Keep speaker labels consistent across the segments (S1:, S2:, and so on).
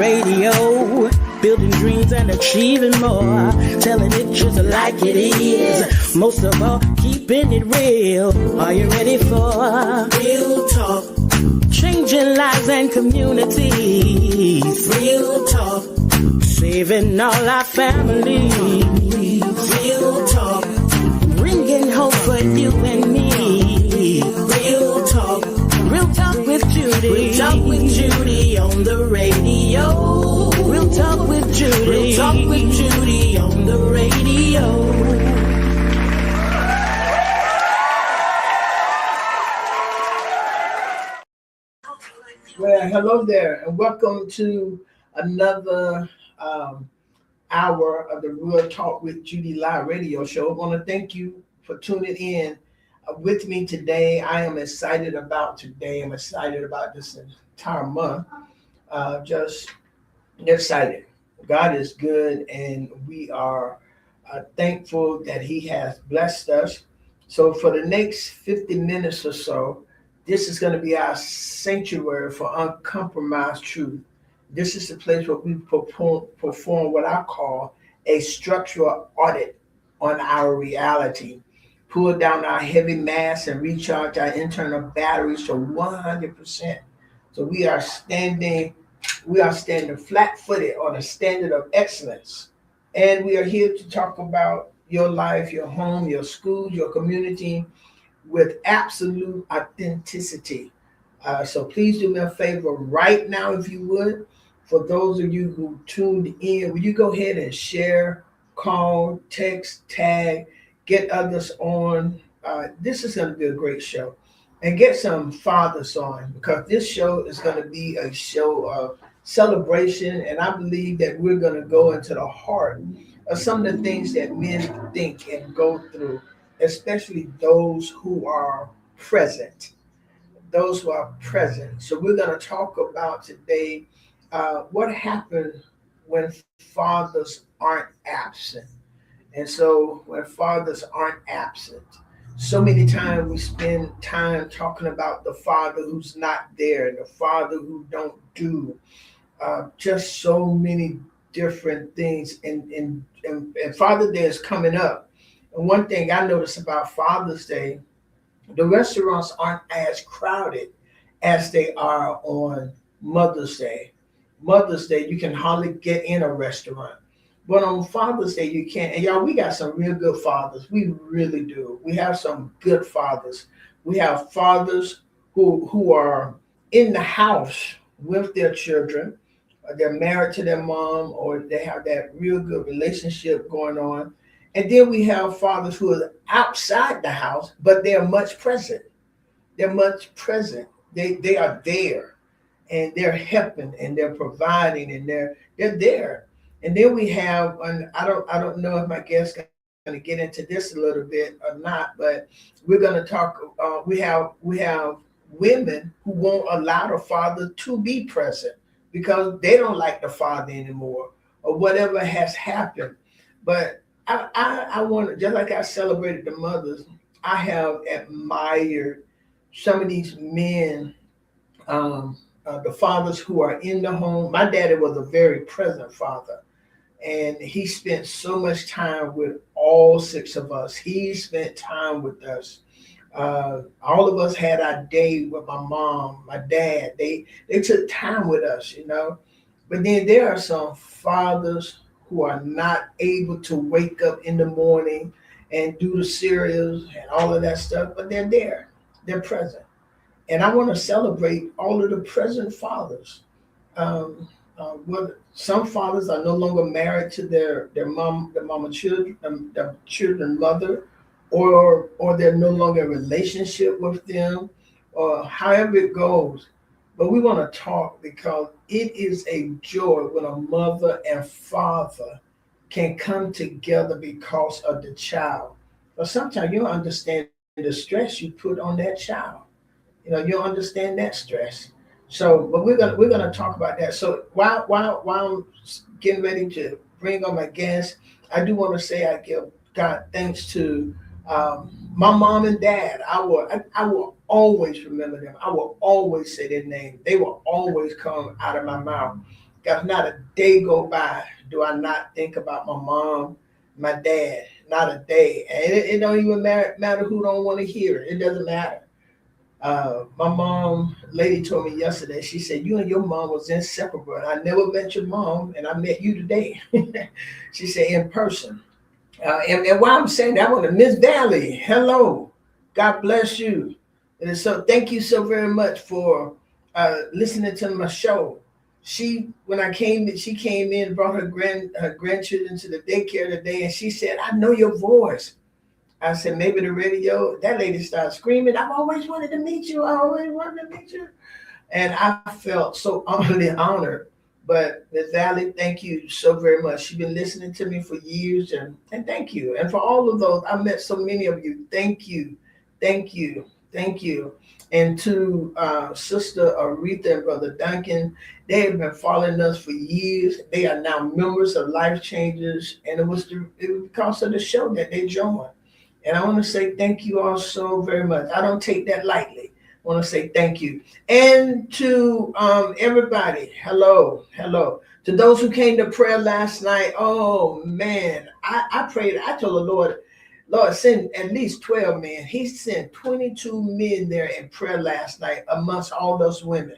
S1: radio, building dreams and achieving more, telling it just like it is. Most of all, keeping it real. Are you ready for real talk? Changing lives and communities. Real talk. Saving all our families. Real talk. Bringing hope for you and me. Real talk. Real talk with Judy. Real talk with Judy on the radio. Real talk with Judy. Real talk with Judy on the radio.
S2: Well, hello there, and welcome to another hour of the Real Talk with Judy live radio show. I want to thank you for tuning in with me today. I am excited about today. I'm excited about this entire month. Just excited. God is good, and we are thankful that He has blessed us. So for the next 50 minutes or so, this is going to be our sanctuary for uncompromised truth. This is the place where we perform what I call a structural audit on our reality, pull down our heavy mass and recharge our internal batteries to 100%. So we are standing flat-footed on a standard of excellence. And we are here to talk about your life, your home, your school, your community, with absolute authenticity. So please do me a favor right now, if you would. For those of you who tuned in, will you go ahead and share, call, text, tag, get others on. This is going to be a great show. And get some fathers on, because this show is going to be a show of celebration. And I believe that we're going to go into the heart of some of the things that men think and go through, especially those who are present. Those who are present. So we're going to talk about today what happened when fathers aren't absent. And so when fathers aren't absent, so many times we spend time talking about the father who's not there, the father who don't do, just so many different things. And Father's Day is coming up. And one thing I noticed about Father's Day, the restaurants aren't as crowded as they are on Mother's Day. Mother's Day, you can hardly get in a restaurant. But on Father's Day, you can. And y'all, we got some real good fathers. We really do. We have some good fathers. We have fathers who are in the house with their children. They're married to their mom, or they have that real good relationship going on. And then we have fathers who are outside the house, but they're much present. They're much present. They are there, and they're helping, and they're providing, and they're there. And then we have, and I don't know if my guest is going to get into this a little bit or not, but we're going to talk. We have women who won't allow the father to be present because they don't like the father anymore, or whatever has happened. But I want to, just like I celebrated the mothers, I have admired some of these men, the fathers who are in the home. My daddy was a very present father, and he spent so much time with all six of us. He spent time with us. All of us had our day with my mom, my dad. They took time with us, you know. But then there are some fathers who are not able to wake up in the morning and do the cereals and all of that stuff, but they're there. They're present. And I want to celebrate all of the present fathers. Some fathers are no longer married to their children mother, or they're no longer in a relationship with them, or however it goes. But we want to talk because it is a joy when a mother and father can come together because of the child. But sometimes you don't understand the stress you put on that child. You know, you don't understand that stress. So, but we're gonna talk about that. So while I'm getting ready to bring on my guest, I do want to say I give God thanks to my mom and dad. I will always remember them. I will always say their name. They will always come out of my mouth. Because not a day go by do I not think about my mom, my dad. Not a day. And it don't even matter who don't want to hear it. It doesn't matter. My mom, lady told me yesterday, she said, you and your mom was inseparable. And I never met your mom, and I met you today. She said, in person. And why I'm saying that one, Miss Valley, hello. God bless you. And so thank you so very much for listening to my show. When I came in, she came in, brought her grandchildren to the daycare today, and she said, I know your voice. I said, maybe the radio. That lady started screaming, I've always wanted to meet you. I always wanted to meet you. And I felt so honored. But Ms. Valley, thank you so very much. She's been listening to me for years, and thank you. And for all of those, I met so many of you. Thank you, thank you, thank you. And to Sister Aretha and Brother Duncan, they have been following us for years. They are now members of Life Changers, and it was because of the show that they joined. And I want to say thank you all so very much. I don't take that lightly. I want to say thank you. And to everybody, hello. To those who came to prayer last night, oh man, I prayed. I told the Lord, send at least 12 men. He sent 22 men there in prayer last night amongst all those women.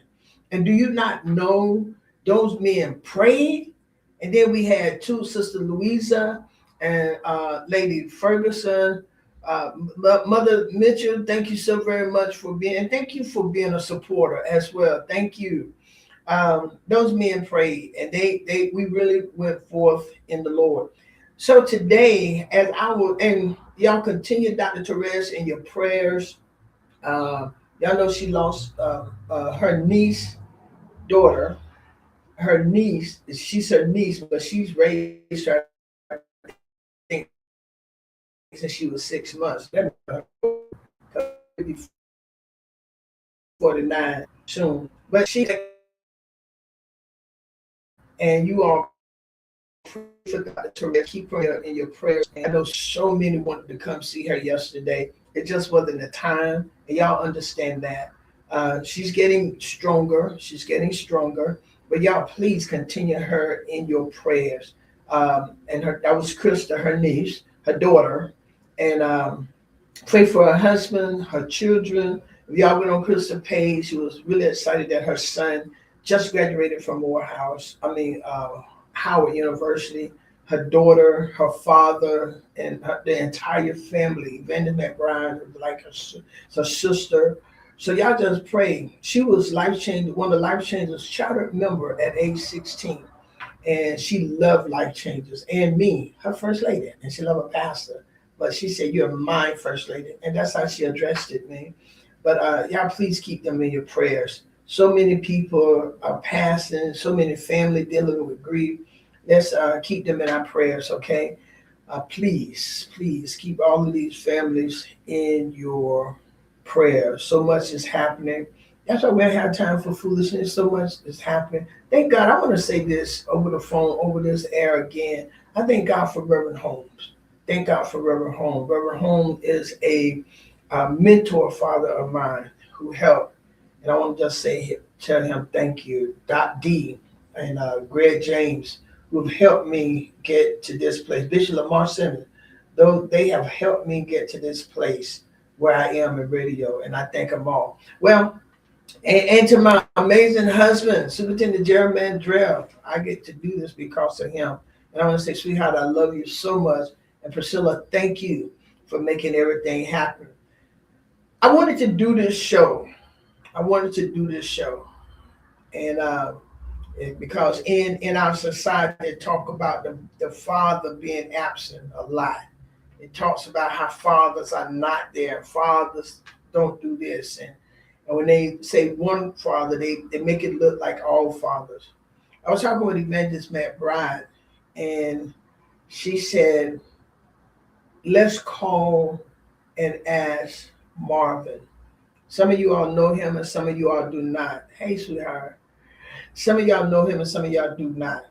S2: And do you not know those men prayed? And then we had two, Sister Louisa and Lady Ferguson. Mother Mitchell, thank you so very much for and thank you for being a supporter as well. Thank you. Those men prayed, and we really went forth in the Lord. So today, as I will, and y'all continue Dr. Therese in your prayers. Y'all know she lost her daughter. Her niece, she's her niece, but she's raised her, I think, since she was 6 months. 49 soon. But and you all forgot to keep her in your prayers. And I know so many wanted to come see her yesterday. It just wasn't the time. And y'all understand that. She's getting stronger. But y'all please continue her in your prayers. And that was Krista, her niece, her daughter. And pray for her husband, her children. If y'all went on Krista's page, she was really excited that her son just graduated from Howard University. Her daughter, her father, and the entire family. Vanda McBride, like her sister. So y'all just pray. She was one of the Life Changers charter member at age 16. And she loved Life Changers and me, her first lady. And she loved a pastor. But she said, you're my first lady. And that's how she addressed it, man. But y'all please keep them in your prayers. So many people are passing, so many family dealing with grief. Let's keep them in our prayers, okay? Please keep all of these families in your prayers. So much is happening. That's why we don't have time for foolishness. So much is happening. Thank God. I want to say this over the phone, over this air again. I thank God for Reverend Holmes. Thank God for Reverend Holmes. Reverend Holmes is a mentor father of mine who helped. And I want to just tell him thank you. Dot D and Greg James, who've helped me get to this place. Bishop Lamar Simmons, though they have helped me get to this place where I am in radio, and I thank them all. Well, and to my amazing husband, Superintendent Jeremy Drell, I get to do this because of him. And I want to say, sweetheart, I love you so much. And Priscilla, thank you for making everything happen. I wanted to do this show. And because in our society, they talk about the father being absent a lot. It talks about how fathers are not there. Fathers don't do this. And when they say one father, they make it look like all fathers. I was talking with Evangelist McBride, and she said, let's call and ask Marvin. Some of you all know him and some of you all do not. Hey, sweetheart. Some of y'all know him and some of y'all do not.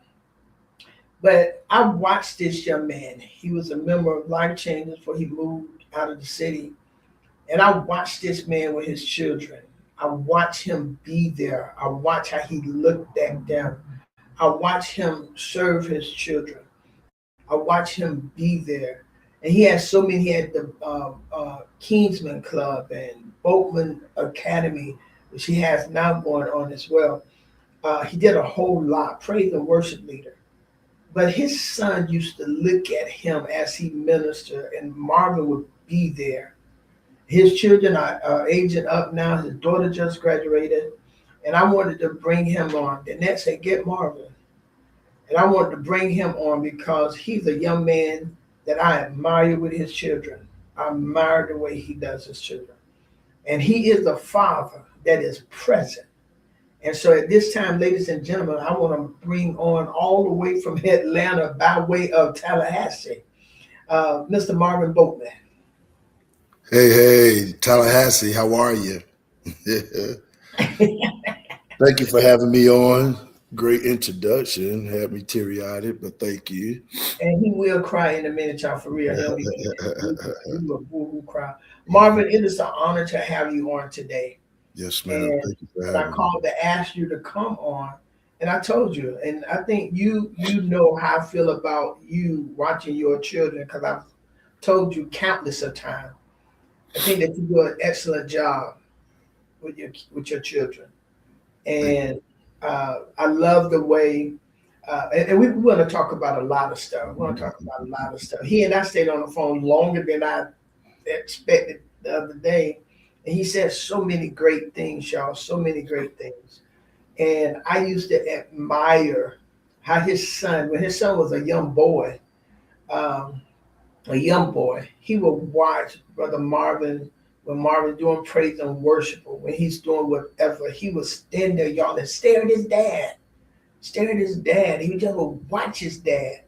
S2: But I watched this young man. He was a member of Life Changers before he moved out of the city. And I watched this man with his children. I watched him be there. I watched how he looked at them I watch him serve his children. I watch him be there. And he has so many. He had the Kingsman Club and Boatman Academy, which he has now going on as well. He did a whole lot, praise and worship leader. But his son used to look at him as he ministered, and Marvin would be there. His children are aging up now. His daughter just graduated, and I wanted to bring him on. And that said, get Marvin. And I wanted to bring him on because he's a young man that I admire with his children. I admire the way he does his children. And he is a father that is present. And so at this time, ladies and gentlemen, I want to bring on all the way from Atlanta by way of Tallahassee, Mr. Marvin Boatman.
S3: Hey, hey, Tallahassee, how are you? Thank you for having me on. Great introduction. Had me teary-eyed, but thank you.
S2: And he will cry in a minute, y'all, for real. He will boo-hoo cry. Marvin, it is an honor to have you on today.
S3: Yes, ma'am.
S2: And
S3: Thank you for
S2: I
S3: having me.
S2: called to ask you to come on, and I told you, and I think you know how I feel about you watching your children because I've told you countless of times. I think that you do an excellent job with your children,
S3: Thank
S2: and I love the way. And we want to talk about a lot of stuff. We want to talk about a lot of stuff. He and I stayed on the phone longer than I expected the other day, and he said so many great things, y'all. So many great things. And I used to admire how his son, when his son was um, a young boy, he would watch Brother Marvin when Marvin doing praise and worship, or when he's doing whatever, he would stand there, y'all, and stare at his dad. Stare at his dad. He would just watch his dad.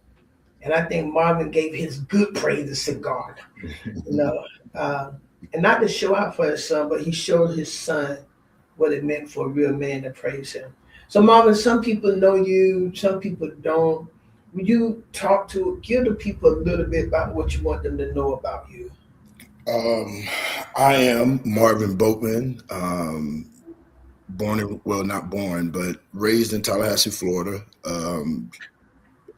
S2: And I think Marvin gave his good praises to God. You know, uh, and not to show out for his son, but he showed his son what it meant for a real man to praise him. So Marvin, some people know you, some people don't. Would you give the people a little bit about what you want them to know about you?
S3: Um, I am Marvin Boatman, born in, well, not born, but raised in Tallahassee, Florida.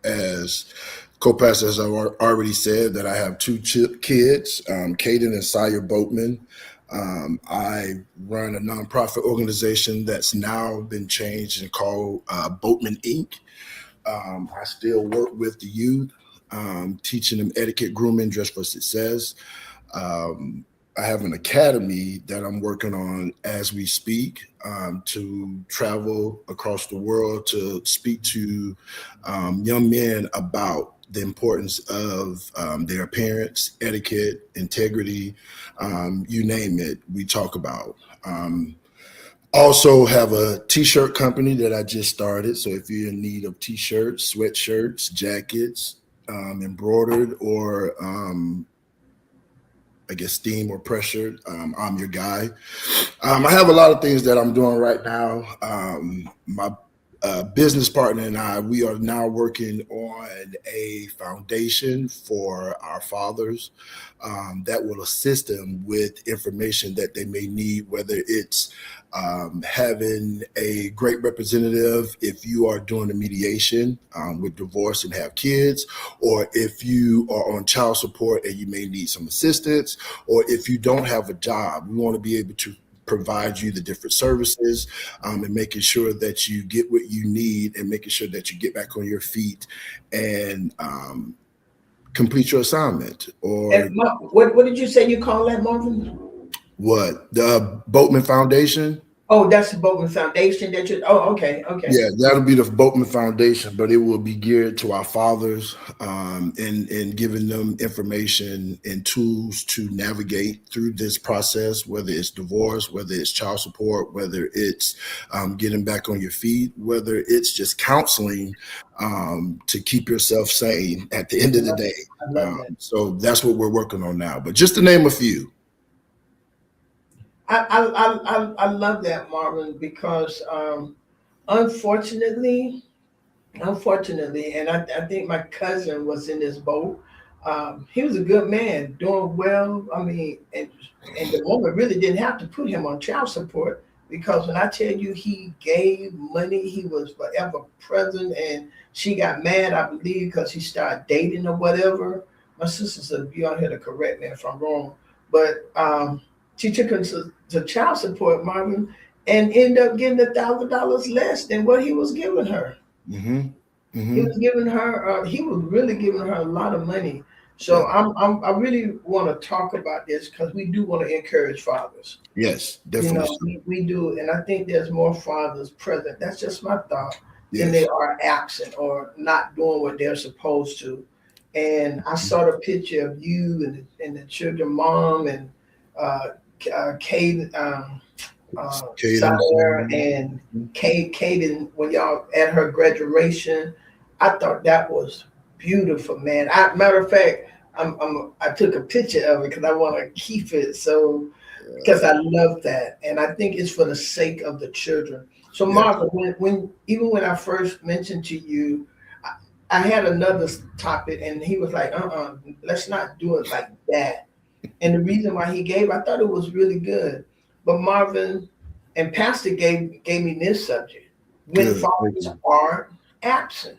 S3: As co-pastor, as I've already said, that I have two kids, Caden and Sire Boatman. I run a nonprofit organization that's now been changed and called Boatman Inc. I still work with the youth, teaching them etiquette, grooming, dress for success. Um, I have an academy that I'm working on as we speak, to travel across the world to speak to young men about the importance of their appearance, etiquette, integrity, you name it, we talk about. Also have a t-shirt company that I just started. So if you're in need of t-shirts, sweatshirts, jackets, embroidered, or I guess steam or pressured, I'm your guy. I have a lot of things that I'm doing right now. My business partner and I, we are now working on a foundation for our fathers, that will assist them with information that they may need, whether it's having a great representative if you are doing a mediation with divorce and have kids, or if you are on child support and you may need some assistance, or if you don't have a job. We want to be able to provide you the different services, and making sure that you get what you need, and making sure that you get back on your feet and complete your assignment. Or
S2: What did you say you call that, Marvin?
S3: what? The Boatman Foundation?
S2: Oh, that's the Boatman Foundation that you. Oh, okay, okay.
S3: Yeah, that'll be the Boatman Foundation, but it will be geared to our fathers, and giving them information and tools to navigate through this process, whether it's divorce, whether it's child support, whether it's getting back on your feet, whether it's just counseling, to keep yourself sane at the end of the day.
S2: I love that.
S3: So that's what we're working on now. But just to name a few.
S2: I love that, Marvin, because unfortunately, and I think my cousin was in this boat. He was a good man, doing well. I mean, and the woman really didn't have to put him on child support because when I tell you he gave money, he was forever present. And she got mad, I believe, because he started dating or whatever. My sister said, "Be on here to correct me if I'm wrong," but she took him to child support, Marvin, and ended up getting $1,000 less than what he was giving her.
S3: Mm-hmm.
S2: He
S3: Mm-hmm.
S2: was giving her, he was really giving her a lot of money.
S3: Yeah.
S2: So I really want to talk about this because we do want to encourage fathers.
S3: Yes,
S2: You
S3: definitely.
S2: know, we do, and I think there's more fathers present. That's just my thought. Than they
S3: Yes.
S2: are absent or not doing what they're supposed to. And I saw the picture of you and the children, mom and uh, Kate,
S3: Caden.
S2: Sarah and Kaden, when y'all at her graduation, I thought that was beautiful, man. Matter of fact, I took a picture of it because I want to keep it so because I love that, and I think it's for the sake of the children. So,
S3: Yeah.
S2: Marvin, when I first mentioned to you, I had another topic, and he was like, let's not do it like that." And the reason why he gave, I thought it was really good. But Marvin and Pastor gave me this subject: when
S3: Good. Thank
S2: fathers
S3: you.
S2: are absent.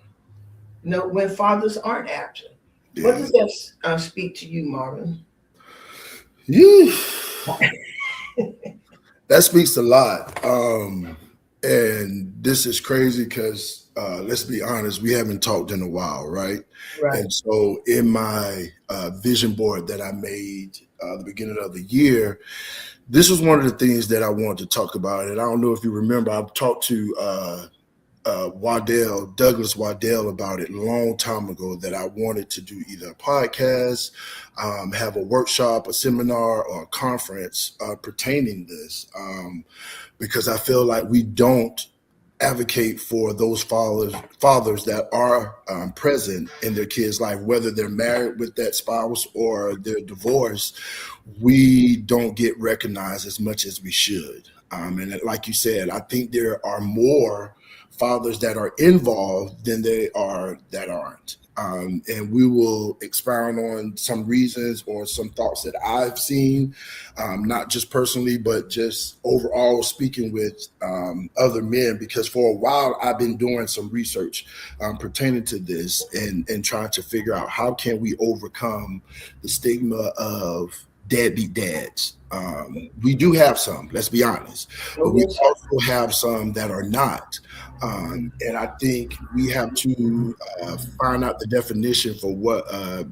S2: No, when fathers aren't absent. What
S3: Yeah.
S2: does that speak to you, Marvin?
S3: Yeah. That speaks a lot. And this is crazy because let's be honest, we haven't talked in a while, right?
S2: Right.
S3: And so in my vision board that I made the beginning of the year, this was one of the things that I wanted to talk about. And I don't know if you remember, I've talked to Douglas Waddell about it a long time ago that I wanted to do either a podcast, have a workshop, a seminar, or a conference pertaining this, because I feel like we don't advocate for those fathers that are present in their kids' life, whether they're married with that spouse or they're divorced. We don't get recognized as much as we should. And like you said, I think there are more fathers that are involved than they are that aren't. And we will expound on some reasons or some thoughts that I've seen, not just personally, but just overall speaking with other men, because for a while I've been doing some research pertaining to this and trying to figure out how can we overcome the stigma of deadbeat dads. We do have some, let's be honest, but
S2: Oh,
S3: we
S2: yes, sir.
S3: also have some that are not. And I think we have to find out the definition for what a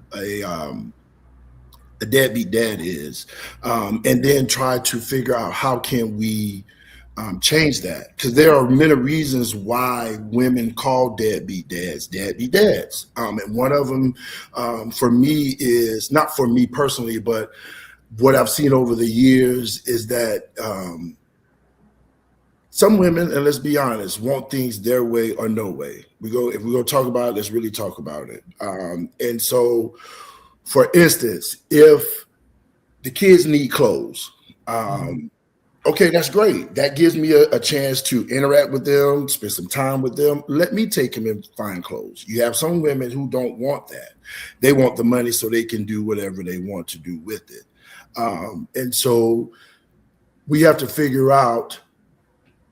S3: deadbeat dad is, and then try to figure out how can we change that, because there are many reasons why women call deadbeat dads. And one of them, for me, is not for me personally, but what I've seen over the years is that some women, and let's be honest, want things their way or no way. If we're gonna talk about it, let's really talk about it. And so, for instance, if the kids need clothes, okay, that's great. That gives me a chance to interact with them, spend some time with them. Let me take them and find clothes. You have some women who don't want that. They want the money so they can do whatever they want to do with it. And so we have to figure out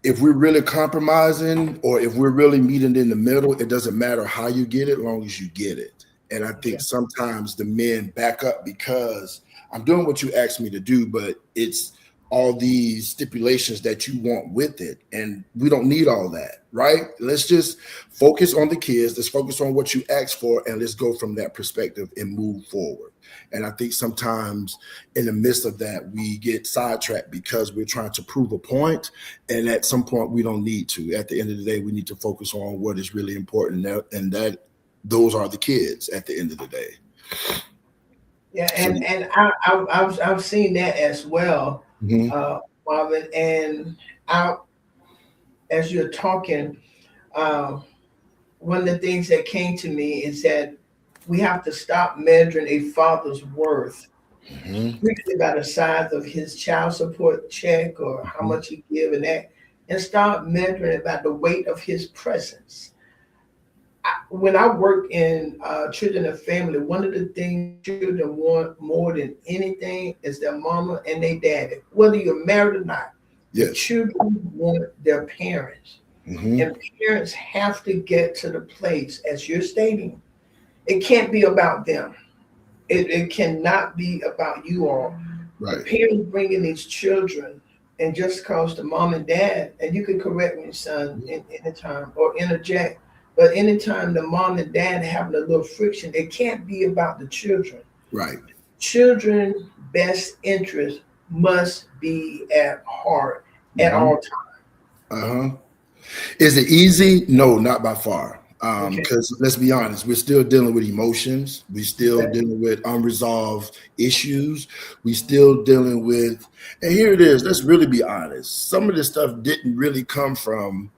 S3: if we're really compromising or if we're really meeting in the middle. It doesn't matter how you get it, as long as you get it. And I think sometimes the men back up because I'm doing what you asked me to do, but it's all these stipulations that you want with it. And we don't need all that, right? Let's just focus on the kids. Let's focus on what you asked for, and let's go from that perspective and move forward. And I think sometimes in the midst of that, we get sidetracked because we're trying to prove a point. And at some point, we don't need to. At the end of the day, we need to focus on what is really important. And that those are the kids at the end of the day.
S2: Yeah,
S3: So,
S2: and I've seen that as well,
S3: mhm.
S2: Marvin. And as you're talking, uh, one of the things that came to me is that we have to stop measuring a father's worth
S3: Mhm.
S2: strictly by the size of his child support check or how
S3: Mhm.
S2: much he give and start measuring it by the weight of his presence. When I work in children and family, one of the things children want more than anything is their mama and their daddy, whether you're married or not. The
S3: Yes.
S2: children want their parents.
S3: Hmm.
S2: And parents have to get to the place, as you're stating, it can't be about them. It cannot be about you all. The
S3: Right.
S2: parents bringing these children, and just cause the mom and dad, and you can correct me, son, in any time or interject, but anytime the mom and dad having a little friction, it can't be about the children.
S3: Right.
S2: Children' best interest must be at heart at
S3: Hmm.
S2: all times.
S3: Uh-huh. Is it easy? No, not by far.
S2: Okay.
S3: Because let's be honest, we're still dealing with emotions. We're still
S2: Okay.
S3: dealing with unresolved issues. We still dealing with, and here it is. Let's really be honest. Some of this stuff didn't really come from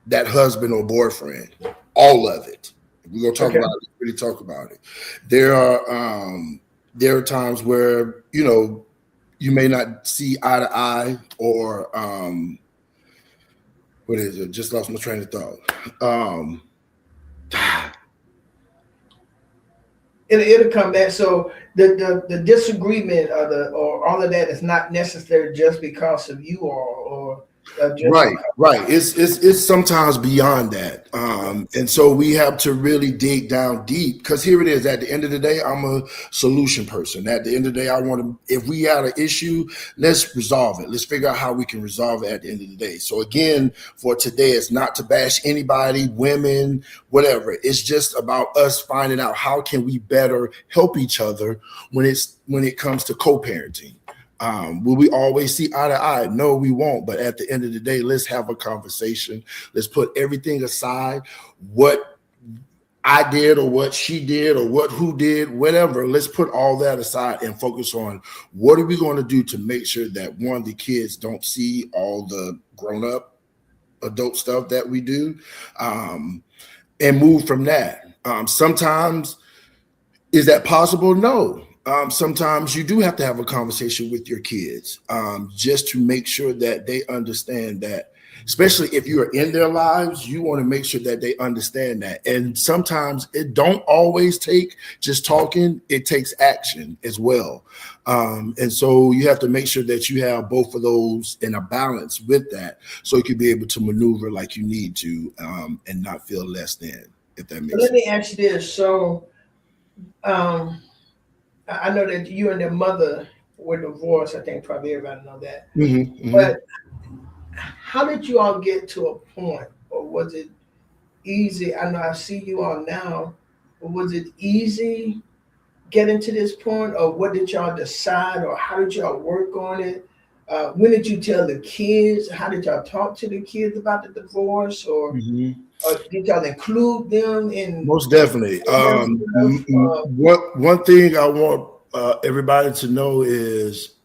S3: that husband or boyfriend. All of it. We're gonna talk
S2: Okay.
S3: about it. Really talk about it. There are times where you may not see eye to eye, or what is it? Just lost my train of thought. Um,
S2: It'll come back. So the disagreement or all of that is not necessary just because of you or just
S3: Right,
S2: because.
S3: right. It's sometimes beyond that, and so we have to really dig down deep, because here it is. At the end of the day, I'm a solution person. At the end of the day, I want to. If we had an issue, let's resolve it. Let's figure out how we can resolve it at the end of the day. So again, for today, it's not to bash anybody, women, whatever. It's just about us finding out how can we better help each other when it comes to co-parenting. Will we always see eye to eye? No, we won't. But at the end of the day, let's have a conversation. Let's put everything aside. What I did or what she did or who did, whatever. Let's put all that aside and focus on what are we going to do to make sure that, one, the kids don't see all the grown up adult stuff that we do, and move from that. Sometimes, is that possible? No. Sometimes you do have to have a conversation with your kids, just to make sure that they understand that, especially if you are in their lives, you want to make sure that they understand that. And sometimes it don't always take just talking, it takes action as well. And so you have to make sure that you have both of those in a balance with that, so you can be able to maneuver like you need to, and not feel less than, if that
S2: But
S3: makes
S2: let
S3: sense.
S2: me ask you this. So um, I know that you and your mother were divorced. I think probably everybody know that.
S3: Hmm.
S2: But how did you all get to a point, or was it easy? I know I see you all now, but was it easy getting to this point, or what did y'all decide, or how did y'all work on it? When did you tell the kids? How did y'all talk to the kids about the divorce,
S3: Hmm.
S2: or did y'all include them in
S3: Most definitely.
S2: them stuff?
S3: One thing I want everybody to know is,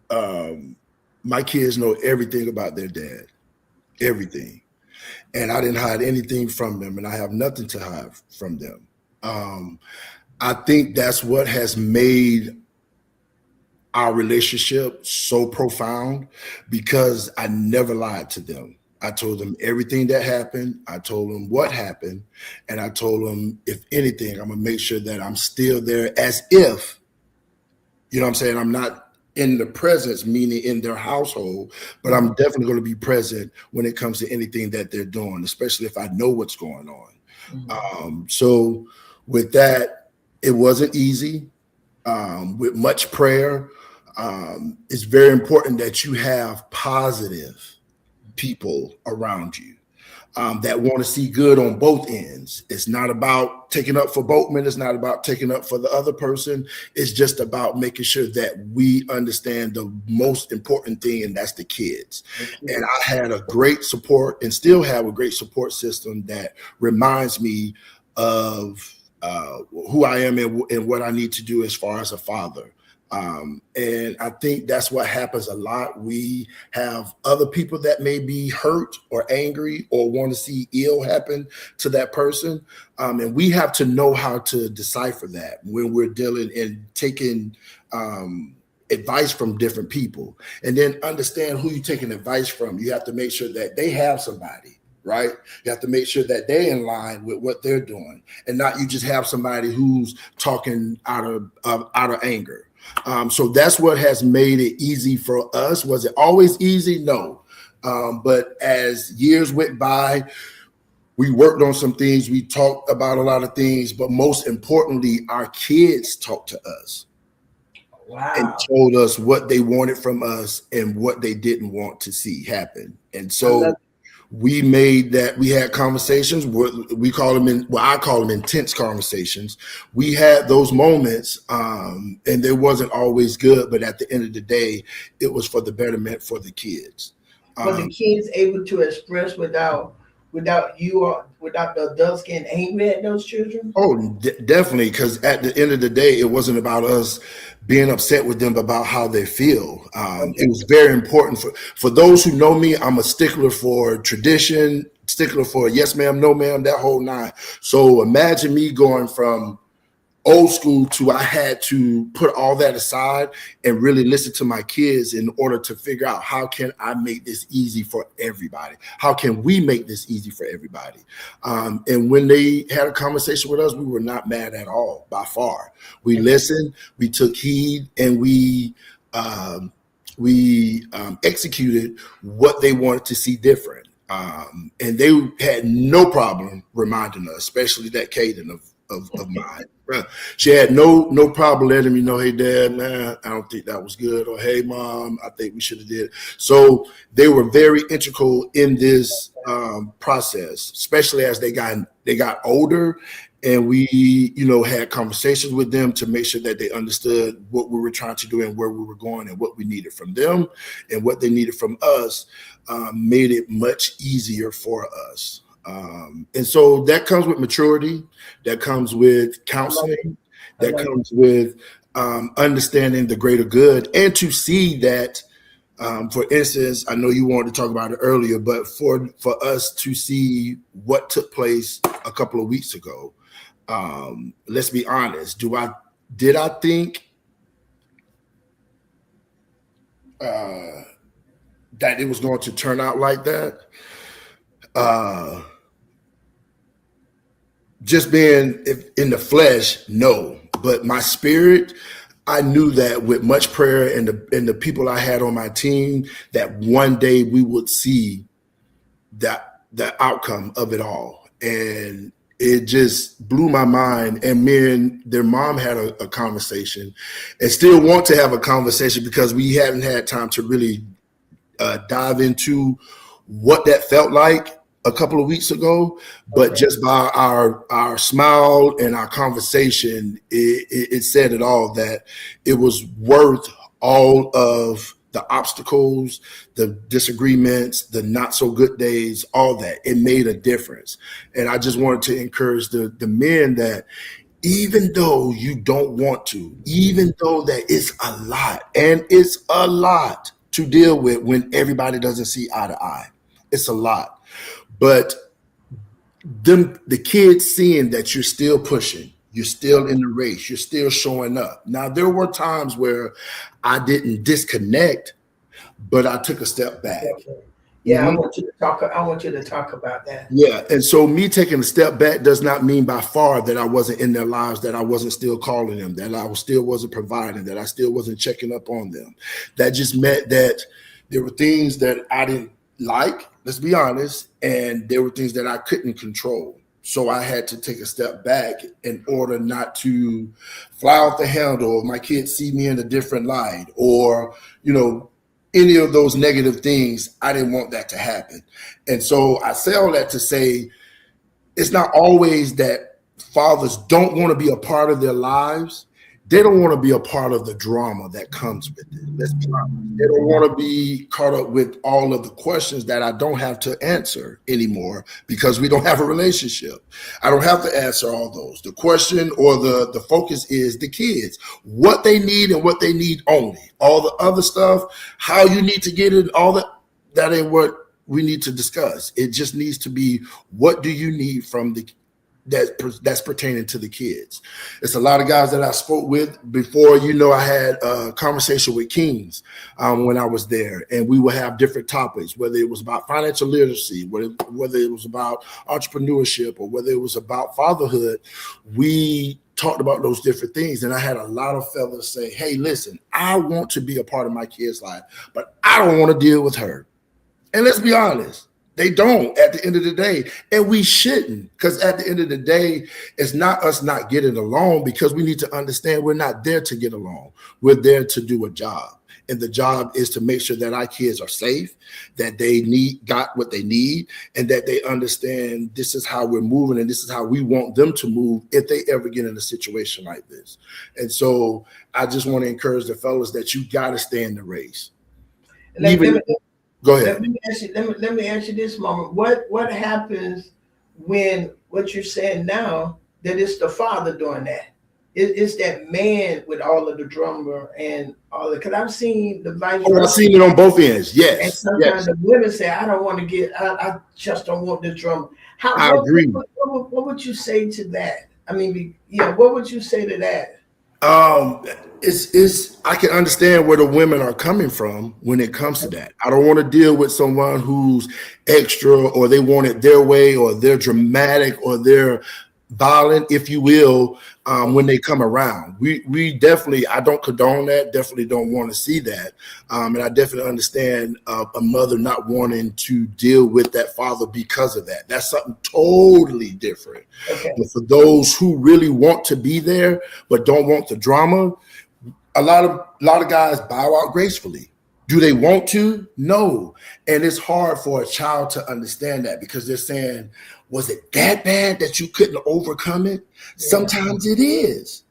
S3: um, my kids know everything about their dad, everything, and I didn't hide anything from them, and I have nothing to hide from them. Um, I think that's what has made our relationship so profound, because I never lied to them. I told them everything that happened. I told them what happened. And I told them, if anything, I'm going to make sure that I'm still there, as if, you know what I'm saying? I'm not in the presence, meaning in their household, but I'm
S2: Mhm,
S3: definitely going to be present when it comes to anything that they're doing, especially if I know what's going on.
S2: mhm.
S3: So with that, it wasn't easy, with much prayer. It's very important that you have positive people around you, that want to see good on both ends. It's not about taking up for Boatman. It's not about taking up for the other person. It's just about making sure that we understand the most important thing, and that's the kids.
S2: Okay.
S3: And I had a great support, and still have a great support system, that reminds me of who I am, and what I need to do as far as a father. And I think that's what happens a lot. We have other people that may be hurt or angry or want to see ill happen to that person. And we have to know how to decipher that when we're dealing and taking advice from different people, and then understand who you're taking advice from. You have to make sure that they have somebody, right? You have to make sure that they're in line with what they're doing, and not you just have somebody who's talking out of anger. So that's what has made it easy for us. Was it always easy? No. But as years went by, we worked on some things. We talked about a lot of things, but most importantly, our kids talked to us.
S2: Wow.
S3: And told us what they wanted from us and what they didn't want to see happen. And so we had conversations. We call them I call them intense conversations. We had those moments, and they wasn't always good, but at the end of the day, it was for the betterment for the kids.
S2: Were the kids able to express without you or without the adults getting angry at those children?
S3: Oh, definitely. Because at the end of the day, it wasn't about us being upset with them, but about how they feel. It was very important for those who know me. I'm a stickler for tradition, stickler for yes, ma'am, no, ma'am, that whole nine. So imagine me going from old school to I had to put all that aside and really listen to my kids in order to figure out how can I make this easy for everybody? How can we make this easy for everybody? And when they had a conversation with us, we were not mad at all, by far. We listened, we took heed, and we executed what they wanted to see different. And they had no problem reminding us, especially that Kaden of mine. She had no problem letting me know, hey, Dad, man, I don't think that was good. Or, hey, Mom, I think we should have did. So they were very integral in this process, especially as they got older. And we, had conversations with them to make sure that they understood what we were trying to do and where we were going and what we needed from them and what they needed from us, made it much easier for us. And so that comes with maturity, that comes with counseling, that comes with understanding the greater good, and to see that, for instance, I know you wanted to talk about it earlier, but for us to see what took place a couple of weeks ago, let's be honest, did I think that it was going to turn out like that? Just being in the flesh, no. But my spirit, I knew that with much prayer and the people I had on my team, that one day we would see the outcome of it all. And it just blew my mind. And me and their mom had a conversation and still want to have a conversation because we haven't had time to really dive into what that felt like a couple of weeks ago, but just by our smile and our conversation, it said it all, that it was worth all of the obstacles, the disagreements, the not so good days, all that. It made a difference. And I just wanted to encourage the men that even though you don't want to, even though that it's a lot, and it's a lot to deal with when everybody doesn't see eye to eye, it's a lot. But the kids seeing that you're still pushing, you're still in the race, you're still showing up. Now, there were times where I didn't disconnect, but I took a step back.
S2: Yeah, I want you to talk about that.
S3: Yeah, and so me taking a step back does not mean by far that I wasn't in their lives, that I wasn't still calling them, that I still wasn't providing, that I still wasn't checking up on them. That just meant that there were things that I didn't like, let's be honest, and there were things that I couldn't control. So I had to take a step back in order not to fly off the handle, or my kids see me in a different light, or, any of those negative things. I didn't want that to happen. And so I say all that to say, it's not always that fathers don't want to be a part of their lives. They don't want to be a part of the drama that comes with it. Let's be honest. They don't want to be caught up with all of the questions that I don't have to answer anymore because we don't have a relationship. I don't have to answer all those. The question or the focus is the kids, what they need and what they need only. All the other stuff, how you need to get it, all that ain't what we need to discuss. It just needs to be, what do you need from that's pertaining to the kids. It's a lot of guys that I spoke with before. I had a conversation with Kings when I was there, and we would have different topics, whether it was about financial literacy, whether it was about entrepreneurship, or whether it was about fatherhood. We talked about those different things. And I had a lot of fellas say, hey, listen, I want to be a part of my kid's life, but I don't want to deal with her. And let's be honest, they don't at the end of the day. And we shouldn't, because at the end of the day, it's not us not getting along, because we need to understand we're not there to get along. We're there to do a job. And the job is to make sure that our kids are safe, that they got what they need, and that they understand this is how we're moving and this is how we want them to move if they ever get in a situation like this. And so I just want to encourage the fellas that you got to stay in the race. Go ahead.
S2: Let me ask you this, Mama. What happens when what you're saying now, that it's the father doing that? It's that man with all of the drummer and all that. Because I've seen the vice versa.
S3: I've seen it on both ends. Yes.
S2: And sometimes the women say, I don't want to I just don't want the drummer.
S3: I agree.
S2: What would you say to that? I mean, what would you say to that?
S3: I can understand where the women are coming from when it comes to that. I don't want to deal with someone who's extra, or they want it their way, or they're dramatic, or they're violent, if you will, when they come around. We definitely, I don't condone that, definitely don't want to see that. And I definitely understand a mother not wanting to deal with that father because of that. That's something totally different.
S2: Okay.
S3: But for those who really want to be there but don't want the drama, a lot of guys bow out gracefully. Do they want to? No. And it's hard for a child to understand that, because they're saying, was it that bad that you couldn't overcome it? Yeah. Sometimes it is.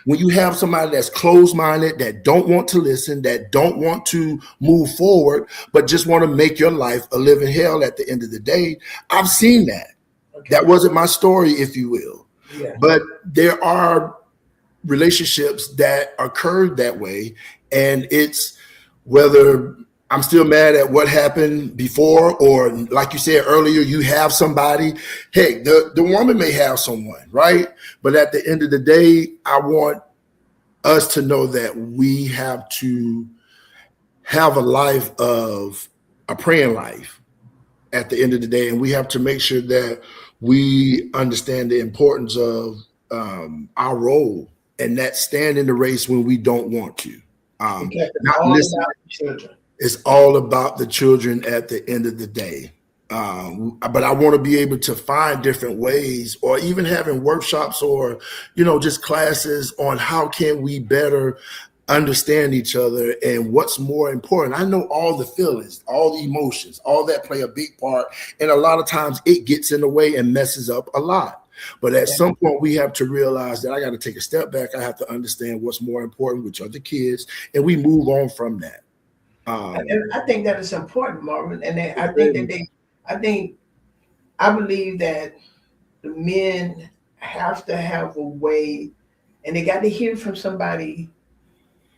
S3: When you have somebody that's closed-minded, that don't want to listen, that don't want to move forward, but just want to make your life a living hell at the end of the day. I've seen that. Okay. That wasn't my story, if you will. Yeah. But there are relationships that occurred that way, and it's whether I'm still mad at what happened before, or like you said earlier, you have somebody. Hey, the woman may have someone, right? But at the end of the day, I want us to know that we have to have a life of a praying life at the end of the day. And we have to make sure that we understand the importance of our role, and that stand in the race when we don't want to. Not listen. It's all about the children at the end of the day. But I want to be able to find different ways, or even having workshops, or, just classes on how can we better understand each other and what's more important. I know all the feelings, all the emotions, all that play a big part. And a lot of times it gets in the way and messes up a lot. But at some point, we have to realize that I got to take a step back. I have to understand what's more important, which are the kids, and we move on from that.
S2: And I think that is important, Marvin. And I believe that the men have to have a way, and they got to hear from somebody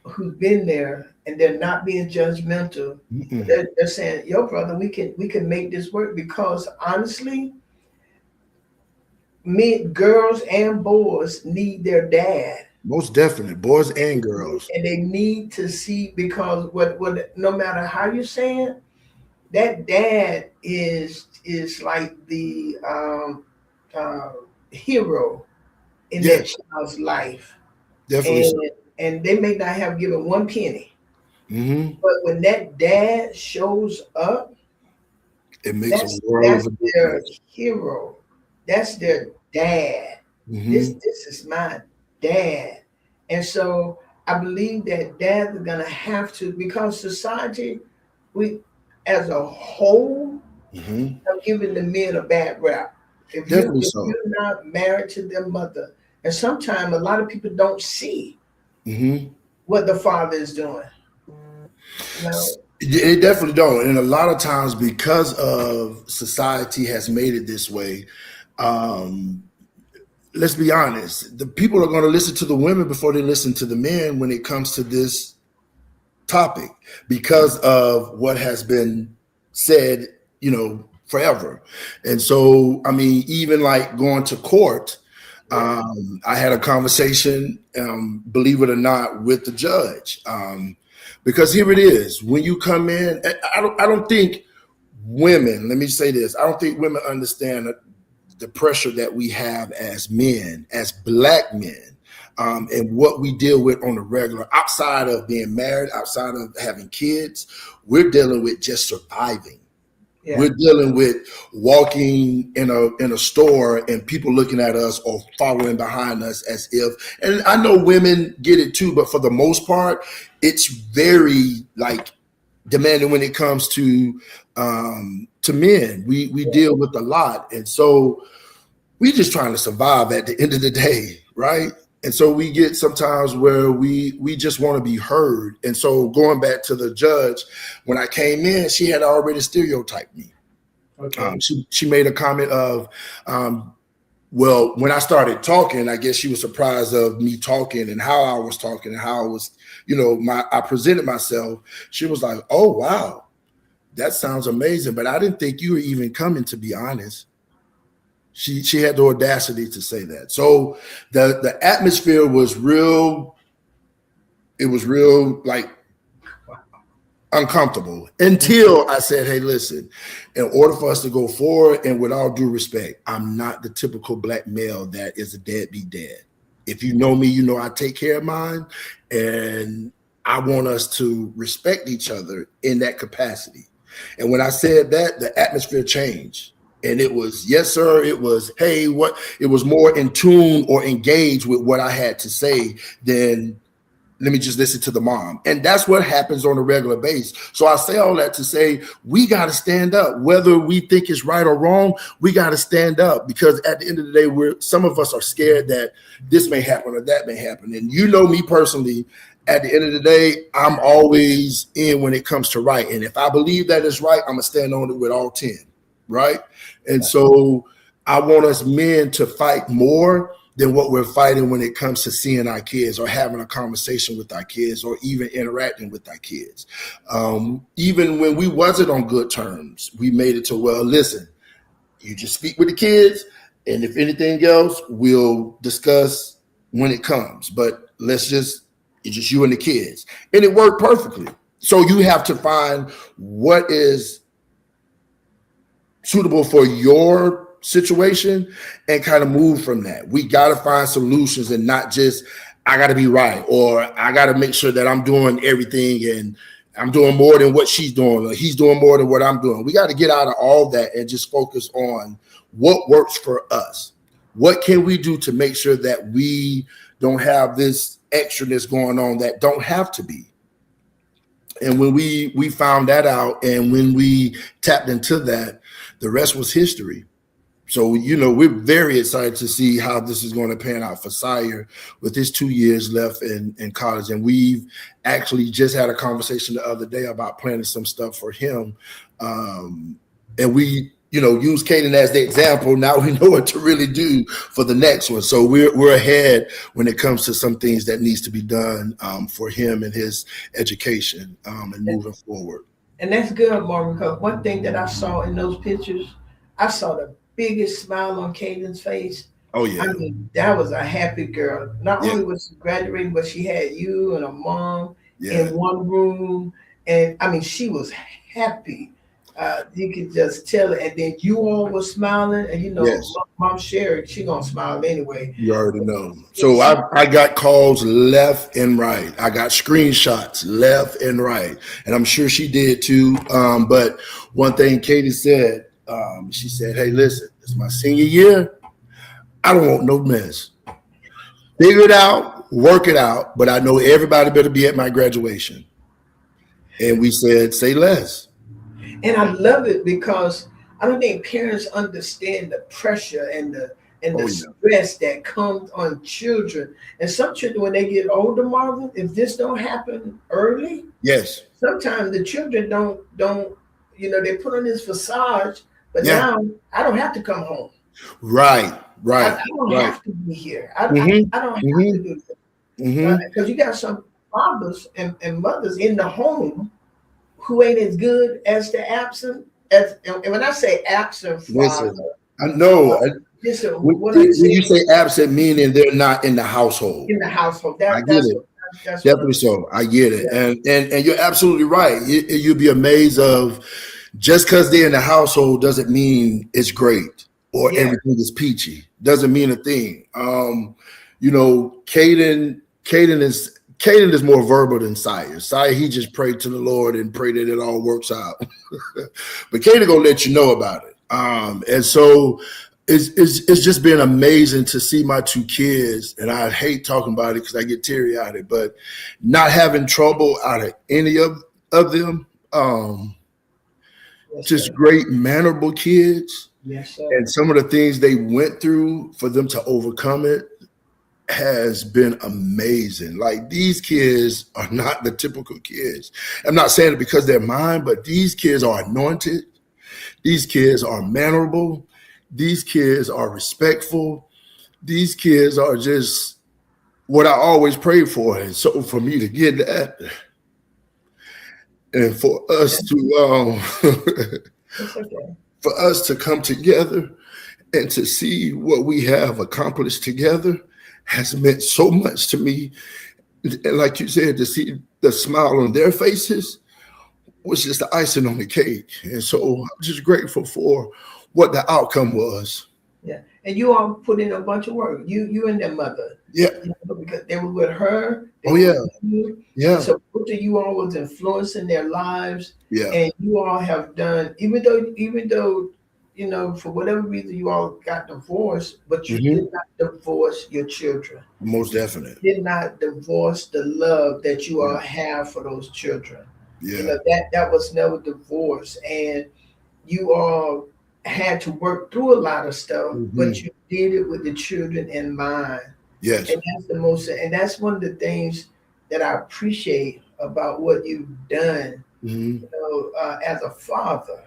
S2: who's been there, and they're not being judgmental. They're saying, "Yo, brother, we can make this work," because honestly, girls and boys need their dad.
S3: Most definitely, boys and girls.
S2: And they need to see, because what no matter how you say it, that dad is like the hero in that child's life.
S3: Definitely.
S2: And they may not have given one penny. But when that dad shows up,
S3: it makes a world of a difference.
S2: Their hero. That's their dad. This is my dad. And so I believe that dads are gonna have to, because society, we as a whole have given the men a bad rap. If you're not married to their mother, and sometimes a lot of people don't see what the father is doing.
S3: It definitely don't. And a lot of times, because of society has made it this way, let's be honest, the people are going to listen to the women before they listen to the men when it comes to this topic, because of what has been said, forever. And so, I mean, even like going to court, I had a conversation, believe it or not, with the judge, because here it is. When you come in, I don't think women, let me say this, I don't think women understand the pressure that we have as men, as Black men, and what we deal with on the regular, outside of being married, outside of having kids, we're dealing with just surviving. Yeah. We're dealing with walking in a store and people looking at us or following behind us as if, and I know women get it too, but for the most part, it's very like demanding when it comes to men. We deal with a lot. And so we just trying to survive at the end of the day, right? And so we get sometimes where we just want to be heard. And so going back to the judge, when I came in, she had already stereotyped me. Okay. She made a comment of, well, when I started talking, I guess she was surprised of me talking and how I was talking and how I was, I presented myself. She was like, oh, wow, that sounds amazing. But I didn't think you were even coming, to be honest. She had the audacity to say that. So the atmosphere was real. It was real like uncomfortable until I said, hey, listen, in order for us to go forward, and with all due respect, I'm not the typical black male that is a deadbeat dad. If you know me, you know I take care of mine, and I want us to respect each other in that capacity. And when I said that, the atmosphere changed. And it was, yes, sir. It was, hey, what? It was more in tune or engaged with what I had to say than let me just listen to the mom. And that's what happens on a regular basis. So I say all that to say we got to stand up. Whether we think it's right or wrong, we got to stand up, because at the end of the day, some of us are scared that this may happen or that may happen. And you know me personally, at the end of the day, I'm always in when it comes to right. And if I believe that is right, I'm going to stand on it with all 10. Right. And so I want us men to fight more than what we're fighting when it comes to seeing our kids or having a conversation with our kids or even interacting with our kids. Even when we wasn't on good terms, we made it to, well, listen, you just speak with the kids, and if anything else, we'll discuss when it comes. But it's just you and the kids. And it worked perfectly. So you have to find what is suitable for your situation and kind of move from that. We got to find solutions and not just, I got to be right, or I got to make sure that I'm doing everything and I'm doing more than what she's doing, or he's doing more than what I'm doing. We got to get out of all that and just focus on what works for us. What can we do to make sure that we don't have this extraness going on that don't have to be? And when we found that out, and when we tapped into that, the rest was history. So, we're very excited to see how this is going to pan out for Sire with his 2 years left in college. And we've actually just had a conversation the other day about planning some stuff for him. And we, use Caden as the example. Now we know what to really do for the next one. So we're ahead when it comes to some things that needs to be done for him and his education and moving forward.
S2: And that's good, Marvin, because one thing that I saw in those pictures, I saw the biggest smile on Caden's face.
S3: Oh, yeah.
S2: I mean, that was a happy girl. Not only was she graduating, but she had you and a mom in one room. And, I mean, she was happy. You could just tell it. And then you all were smiling. And, Mom Sherry, she going to smile anyway.
S3: You already know. So I got calls left and right. I got screenshots left and right. And I'm sure she did too. But one thing Katie said, she said, hey, listen, it's my senior year. I don't want no mess. Figure it out, work it out. But I know everybody better be at my graduation. And we said, say less.
S2: And I love it because I don't think parents understand the pressure and the stress that comes on children. And some children, when they get older, Marvin, if this don't happen early,
S3: yes,
S2: sometimes the children don't they put on this facade, but now I don't have to come home.
S3: Right.
S2: I don't have to be here. I don't have to do this. Because you got some fathers and mothers in the home who ain't as good as the absent. And when I say absent father,
S3: I know. When you say absent, meaning they're not in the household.
S2: In the household.
S3: I get it. Definitely so. I get it. Yeah. And you're absolutely right. You'd be amazed of just because they're in the household doesn't mean it's great or everything is peachy. Doesn't mean a thing. Caden is more verbal than Sire. Sire, he just prayed to the Lord and pray that it all works out. But Caden gonna let you know about it. And so it's just been amazing to see my two kids, and I hate talking about it because I get teary-eyed, but not having trouble out of any of them. Just great mannerable kids.
S2: Yes, sir.
S3: And some of the things they went through for them to overcome it has been amazing. Like, these kids are not the typical kids. I'm not saying it because they're mine, but these kids are anointed. These kids are mannerable. These kids are respectful. These kids are just what I always prayed for. And so for me to get that, and for us to for us to come together and to see what we have accomplished together has meant so much to me. And like you said, to see the smile on their faces was just the icing on the cake. And so I'm just grateful for what the outcome was.
S2: Yeah. And you all put in a bunch of work. You and their mother.
S3: Yeah.
S2: Because they were with her.
S3: Oh, yeah. Yeah.
S2: So both of you all was influencing their lives.
S3: Yeah.
S2: And you all have done, even though, for whatever reason you all got divorced, but you did not divorce your children.
S3: Most definitely.
S2: You did not divorce the love that you all have for those children.
S3: Yeah.
S2: That was never divorced. And you all had to work through a lot of stuff, but you did it with the children in mind.
S3: Yes.
S2: And that's one of the things that I appreciate about what you've done, as a father,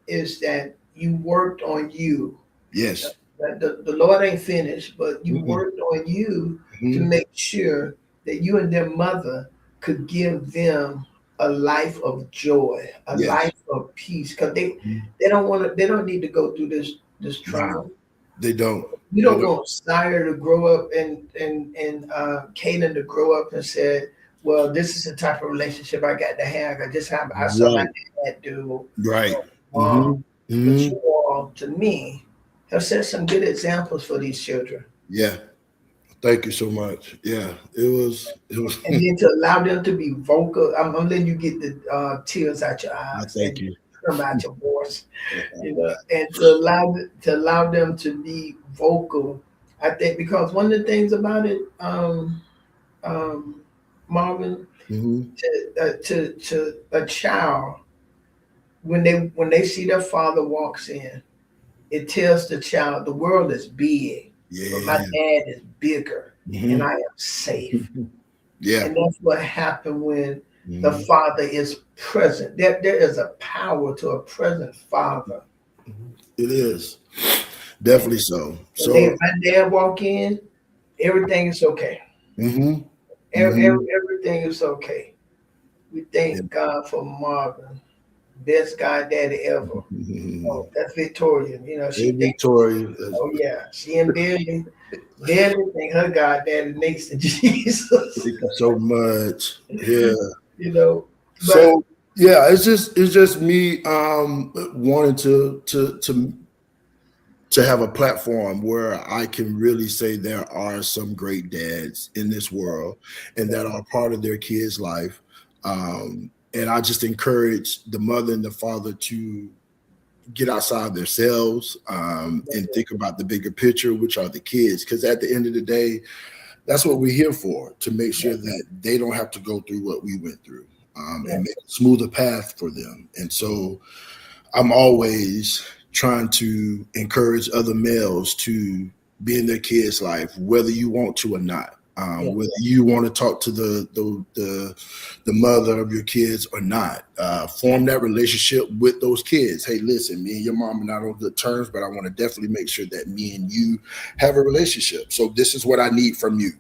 S2: is that you worked on you.
S3: Yes.
S2: The Lord ain't finished, but you worked on you to make sure that you and their mother could give them a life of joy, a life of peace, because they don't need to go through this trial.
S3: They don't.
S2: You don't want Sire to grow up and Caden to grow up and say, well, this is the type of relationship I got to have. I saw my dad do.
S3: Right.
S2: But you all, to me, have set some good examples for these children.
S3: Yeah. Thank you so much. Yeah, it was.
S2: And then to allow them to be vocal. I'm letting you get the tears out your eyes.
S3: Thank you.
S2: Come out your voice, and to allow them to be vocal. I think because one of the things about it, Marvin, to a child, when they see their father walks in, it tells the child the world is big.
S3: Yeah.
S2: But my dad is bigger and I am safe.
S3: Yeah.
S2: And that's what happened when the father is present. There is a power to a present father.
S3: It is. Definitely so. So
S2: my dad walk in, everything is okay. Everything is okay. We thank God for Marvin. Best goddaddy ever. Oh, that's Victoria. She
S3: Victoria.
S2: Oh yeah, she and Billy think her goddaddy next to Jesus.
S3: Thank you so much. Yeah.
S2: So
S3: yeah, it's just me wanting to have a platform where I can really say there are some great dads in this world and that are part of their kids' life. And I just encourage the mother and the father to get outside themselves and think about the bigger picture, which are the kids. Because at the end of the day, that's what we're here for, to make sure that they don't have to go through what we went through and make a smoother path for them. And so I'm always trying to encourage other males to be in their kids' life, whether you want to or not. Whether you want to talk to the mother of your kids or not, form that relationship with those kids. Hey, listen, me and your mom are not on good terms, but I want to definitely make sure that me and you have a relationship. So this is what I need from you.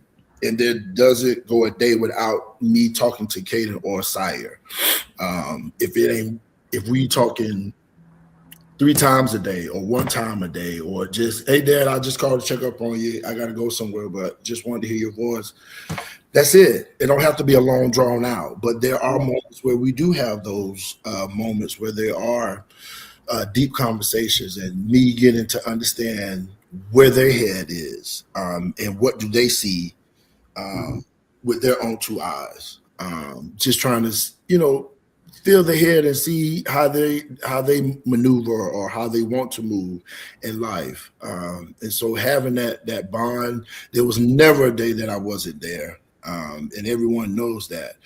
S3: And there doesn't go a day without me talking to Caden or Sire. If we talking 3 times a day or 1 time a day, or just, hey, Dad, I just called to check up on you. I got to go somewhere, but just wanted to hear your voice. That's it. It don't have to be a long drawn out, but there are moments where we do have those moments where there are deep conversations and me getting to understand where their head is, and what do they see with their own two eyes. Just trying to, feel the head and see how they maneuver or how they want to move in life. And so having that bond, there was never a day that I wasn't there, and everyone knows that.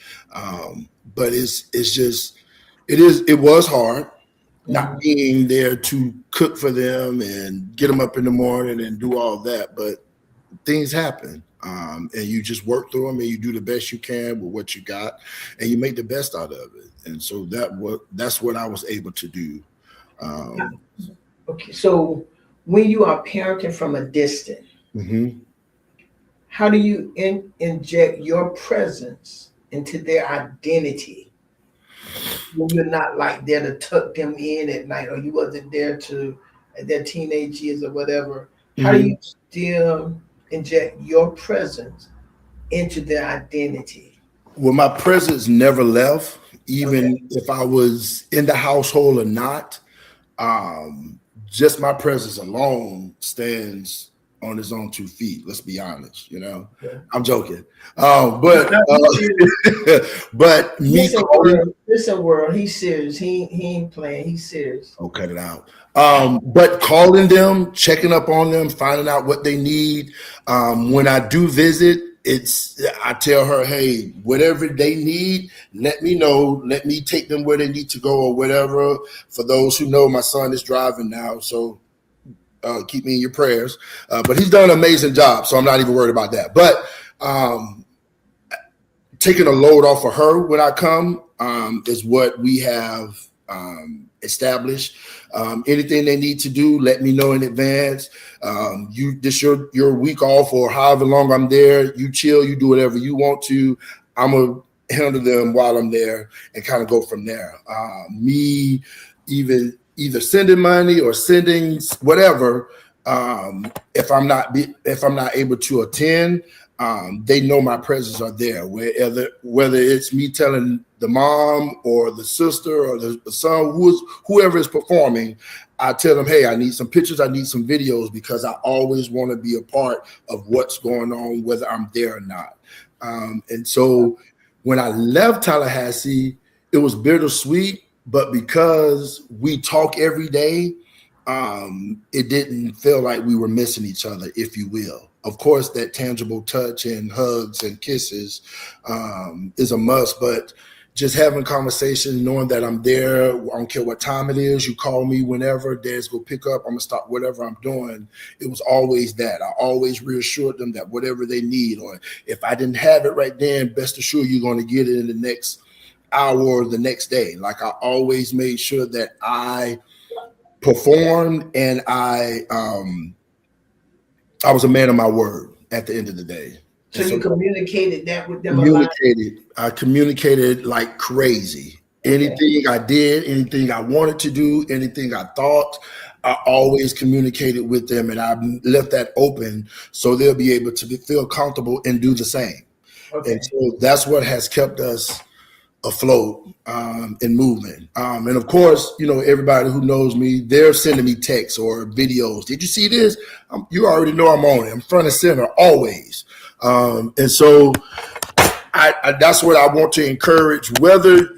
S3: But it was hard not being there to cook for them and get them up in the morning and do all that, but things happen. And you just work through them and you do the best you can with what you got and you make the best out of it. And so that's what I was able to do.
S2: Okay, so when you are parenting from a distance, how do you inject your presence into their identity when you're not like there to tuck them in at night, or you wasn't there to at their teenage years or whatever? How do you still inject your presence into their identity?
S3: Well, my presence never left, even if I was in the household or not. Just my presence alone stands on its own 2 feet. Let's be honest. I'm joking, but but me.
S2: Listen, world. He's serious. He ain't playing. He's serious.
S3: Oh, cut it out. But calling them, checking up on them, finding out what they need. When I do visit, I tell her, hey, whatever they need, let me know. Let me take them where they need to go or whatever. For those who know, my son is driving now, so keep me in your prayers. But he's done an amazing job, so I'm not even worried about that. But taking a load off of her when I come is what we have established. Anything they need to do, let me know in advance. Your week off or however long I'm there, you chill, you do whatever you want to. I'm gonna handle them while I'm there and kind of go from there. Me even either sending money or sending whatever. If I'm not able to attend, they know my presence are there. Whether it's me telling the mom or the sister or the son, whoever is performing, I tell them, hey, I need some pictures, I need some videos, because I always want to be a part of what's going on, whether I'm there or not. And so when I left Tallahassee, it was bittersweet, but because we talk every day, it didn't feel like we were missing each other, if you will. Of course, that tangible touch and hugs and kisses is a must, but just having conversations, knowing that I'm there, I don't care what time it is, you call me whenever, Dad's go pick up, I'm gonna stop whatever I'm doing. It was always that. I always reassured them that whatever they need, or if I didn't have it right then, best assured you're gonna get it in the next hour or the next day. Like, I always made sure that I performed and I was a man of my word at the end of the day.
S2: So you communicated that with them?
S3: I communicated like crazy. Okay. Anything I did, anything I wanted to do, anything I thought, I always communicated with them, and I left that open so they'll be able to feel comfortable and do the same. Okay. And so that's what has kept us afloat and moving. And of course, everybody who knows me, they're sending me texts or videos. Did you see this? You already know I'm on it. I'm front and center always. And so that's what I want to encourage. Whether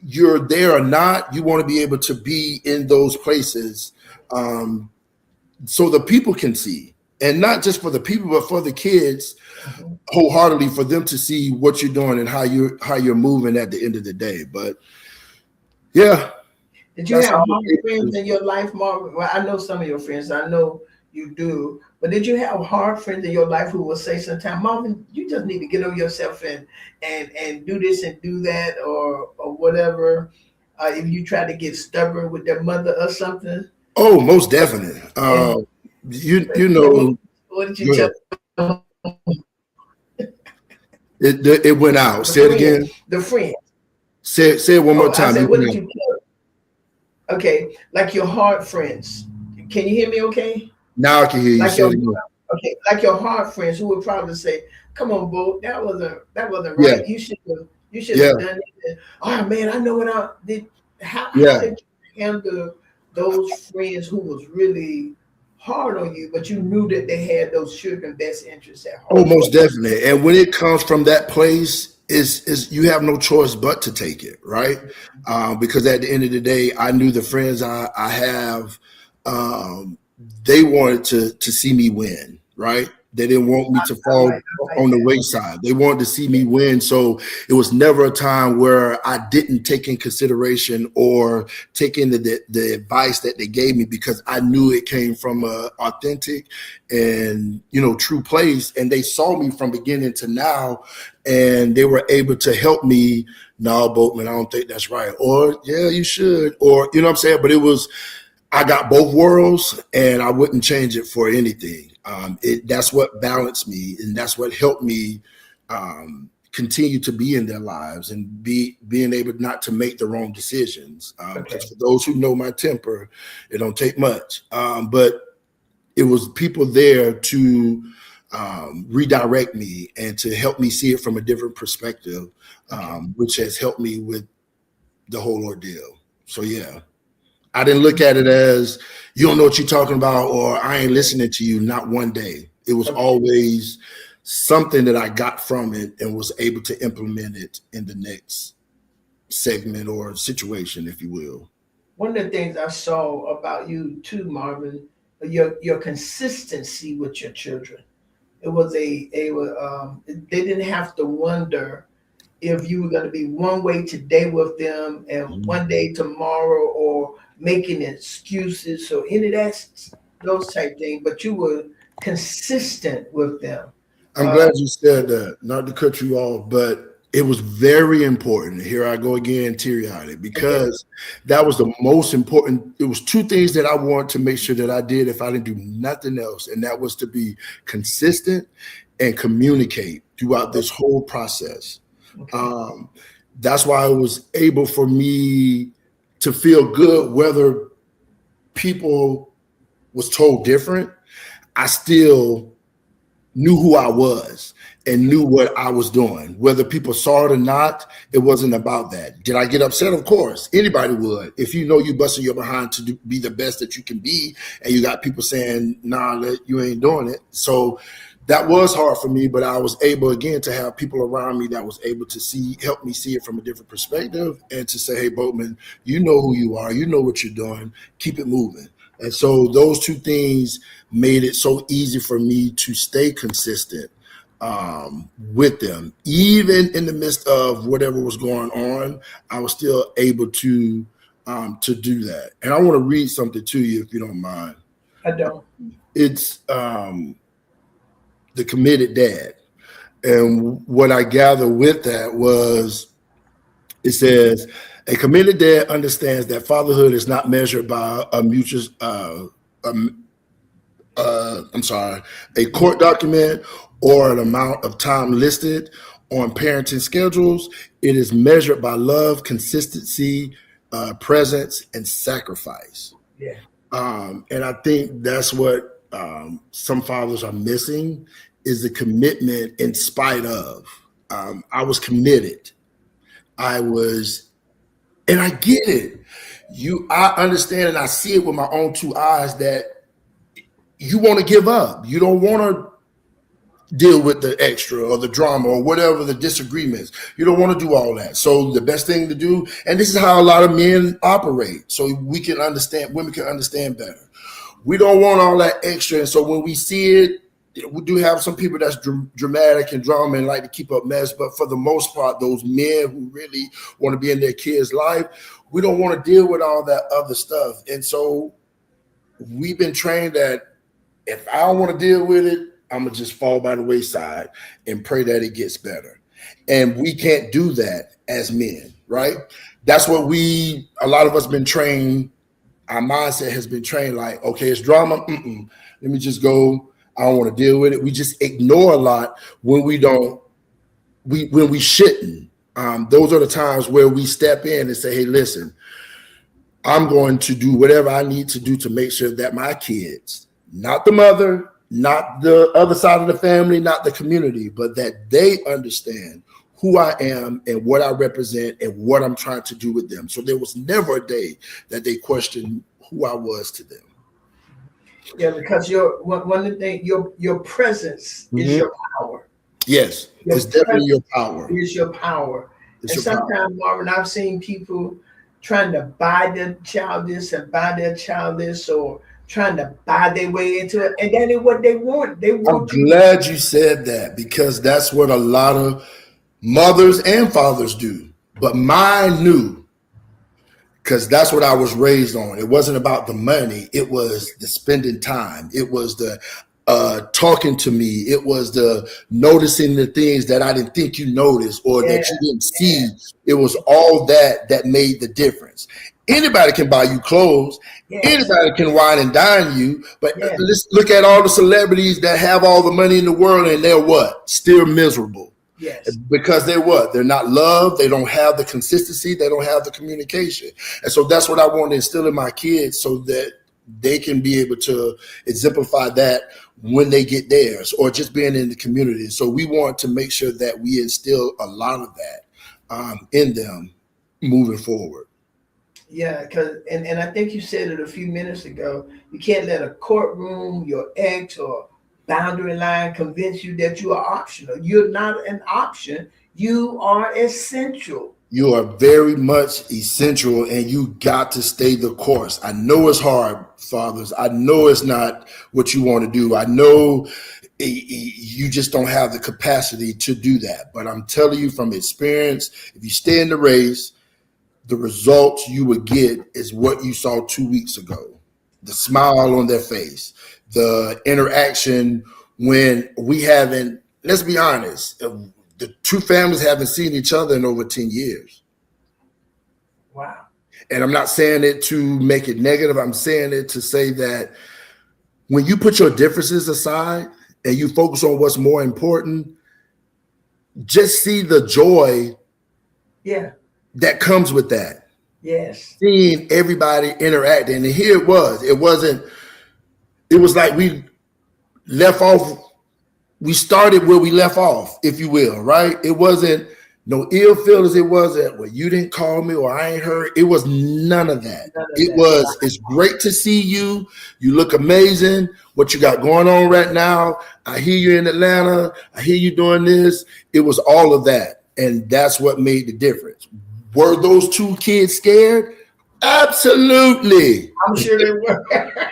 S3: you're there or not, you want to be able to be in those places so the people can see. And not just for the people, but for the kids, wholeheartedly, for them to see what you're doing and how you're moving at the end of the day. But yeah.
S2: Did you have hard friends in your life, Marvin? Well, I know some of your friends. I know you do. But did you have hard friends in your life who will say sometimes, Marvin, you just need to get over yourself and do this and do that or whatever? If you try to get stubborn with their mother or something?
S3: Oh, most definitely. You know.
S2: What did you tell them?
S3: It went out. Say it again.
S2: The friend.
S3: Say it one more time.
S2: I said, what did you tell them? Okay, like your hard friends. Can you hear me okay?
S3: Now I can hear you.
S2: Okay, like your hard friends who would probably say, come on, Bo, that wasn't right. Yeah. You should have done it. Oh man, I know what I did. How did you handle those friends who was really hard on you, but you knew that they had those children's best interests at
S3: Oh,
S2: heart.
S3: most definitely. And when it comes from that place, is you have no choice but to take it, right? Because at the end of the day, I knew the friends I have, um, they wanted to see me win, right? They didn't want me to fall
S2: I like
S3: on the
S2: that.
S3: wayside. They wanted to see me win. So it was never a time where I didn't take in consideration or take in the advice that they gave me, because I knew it came from a authentic and, true place. And they saw me from beginning to now, and they were able to help me. No, Boatman, I don't think that's right. Or, yeah, you should. Or, you know what I'm saying? But I got both worlds, and I wouldn't change it for anything. That's what balanced me, and that's what helped me continue to be in their lives and being able not to make the wrong decisions. Because for those who know my temper, it don't take much. But it was people there to redirect me and to help me see it from a different perspective, which has helped me with the whole ordeal. So, yeah. I didn't look at it as you don't know what you're talking about or I ain't listening to you. Not one day. It was always something that I got from it and was able to implement it in the next segment or situation, if you will.
S2: One of the things I saw about you too, Marvin, your consistency with your children. It was they didn't have to wonder if you were going to be one way today with them and one day tomorrow, or making excuses or any of those type things, but you were consistent with them.
S3: I'm glad you said that, not to cut you off, but it was very important. Here I go again, teary-eyed, because that was the most important. It was two things that I wanted to make sure that I did if I didn't do nothing else, and that was to be consistent and communicate throughout this whole process. That's why it was able for me to feel good, whether people was told different. I still knew who I was and knew what I was doing. Whether people saw it or not, it wasn't about that. Did I get upset? Of course. Anybody would. If you know you busting your behind to be the best that you can be, and you got people saying, nah, you ain't doing it. So that was hard for me, but I was able, again, to have people around me that was able to help me see it from a different perspective, and to say, hey, Boatman, you know who you are. You know what you're doing. Keep it moving. And so those two things made it so easy for me to stay consistent with them. Even in the midst of whatever was going on, I was still able to do that. And I want to read something to you, if you don't mind.
S2: I don't.
S3: It's The Committed Dad. And what I gather with that was, it says, a committed dad understands that fatherhood is not measured by a court document or an amount of time listed on parenting schedules. It is measured by love, consistency, presence, and sacrifice.
S2: Yeah.
S3: And I think that's what some fathers are missing, is the commitment in spite of. I was committed. And I get it. I understand, and I see it with my own two eyes, that you want to give up. You don't want to deal with the extra or the drama or whatever the disagreements. You don't want to do all that. So the best thing to do, and this is how a lot of men operate, so we can understand, women can understand better. We don't want all that extra. And so when we see it, we do have some people that's dramatic and drama and like to keep up mess. But for the most part, those men who really want to be in their kids' life, we don't want to deal with all that other stuff. And so we've been trained that if I don't want to deal with it, I'm going to just fall by the wayside and pray that it gets better. And we can't do that as men, right? That's what a lot of us been trained. Our mindset has been trained like, okay, it's drama. Let me just go. I don't want to deal with it. We just ignore a lot when we shouldn't. Those are the times where we step in and say, hey, listen, I'm going to do whatever I need to do to make sure that my kids, not the mother, not the other side of the family, not the community, but that they understand who I am and what I represent and what I'm trying to do with them. So there was never a day that they questioned who I was to them.
S2: Yeah, because one of the things, your presence is your power.
S3: Yes,
S2: Your
S3: it's definitely your
S2: presence
S3: power.
S2: is your power.
S3: It's
S2: And
S3: your power.
S2: sometimes, Marvin, I've seen people trying to buy their child this and buy their child this, or trying to buy their way into it, and that is what they want. They
S3: I'm
S2: want you.
S3: glad you said that because that's what a lot of mothers and fathers do. But mine knew because that's what I was raised on. It wasn't about the money. It was the spending time. It was the talking to me. It was the noticing the things that I didn't think you noticed or
S2: Yeah,
S3: that you didn't
S2: yeah,
S3: see. It was all that made the difference. Anybody can buy you clothes.
S2: yes,
S3: Anybody can wine and dine you. But
S2: yes,
S3: let's look at all the celebrities that have all the money in the world and they're what? Still miserable.
S2: yes.
S3: Because they're what? They're not loved. They don't have the consistency. They don't have the communication. And so that's what I want to instill in my kids so that they can be able to exemplify that when they get theirs or just being in the community. So we want to make sure that we instill a lot of that in them moving forward.
S2: Yeah, because and I think you said it a few minutes ago. You can't let a courtroom, your ex, or boundary line convince you that you are optional. You're not an option. You are essential.
S3: You are very much essential and you got to stay the course. I know it's hard, fathers. I know it's not what you want to do. I know you just don't have the capacity to do that. But I'm telling you from experience, if you stay in the race, the results you would get is what you saw 2 weeks ago. The smile on their face, the interaction when we haven't, let's be honest, the two families haven't seen each other in over 10 years.
S2: Wow.
S3: And I'm not saying it to make it negative. I'm saying it to say that when you put your differences aside and you focus on what's more important, just see the joy
S2: Yeah.
S3: that comes with that.
S2: Yes.
S3: Seeing everybody interacting. And here it was. It was like we left off. We started where we left off, if you will, right? It wasn't no ill feelings. It wasn't, well, you didn't call me or I ain't heard. It was none of that.
S2: None of
S3: It
S2: that.
S3: was, it's great to see you. You look amazing. What you got going on right now. I hear you in Atlanta. I hear you doing this. It was all of that. And that's what made the difference. Were those two kids scared? Absolutely.
S2: I'm sure they were.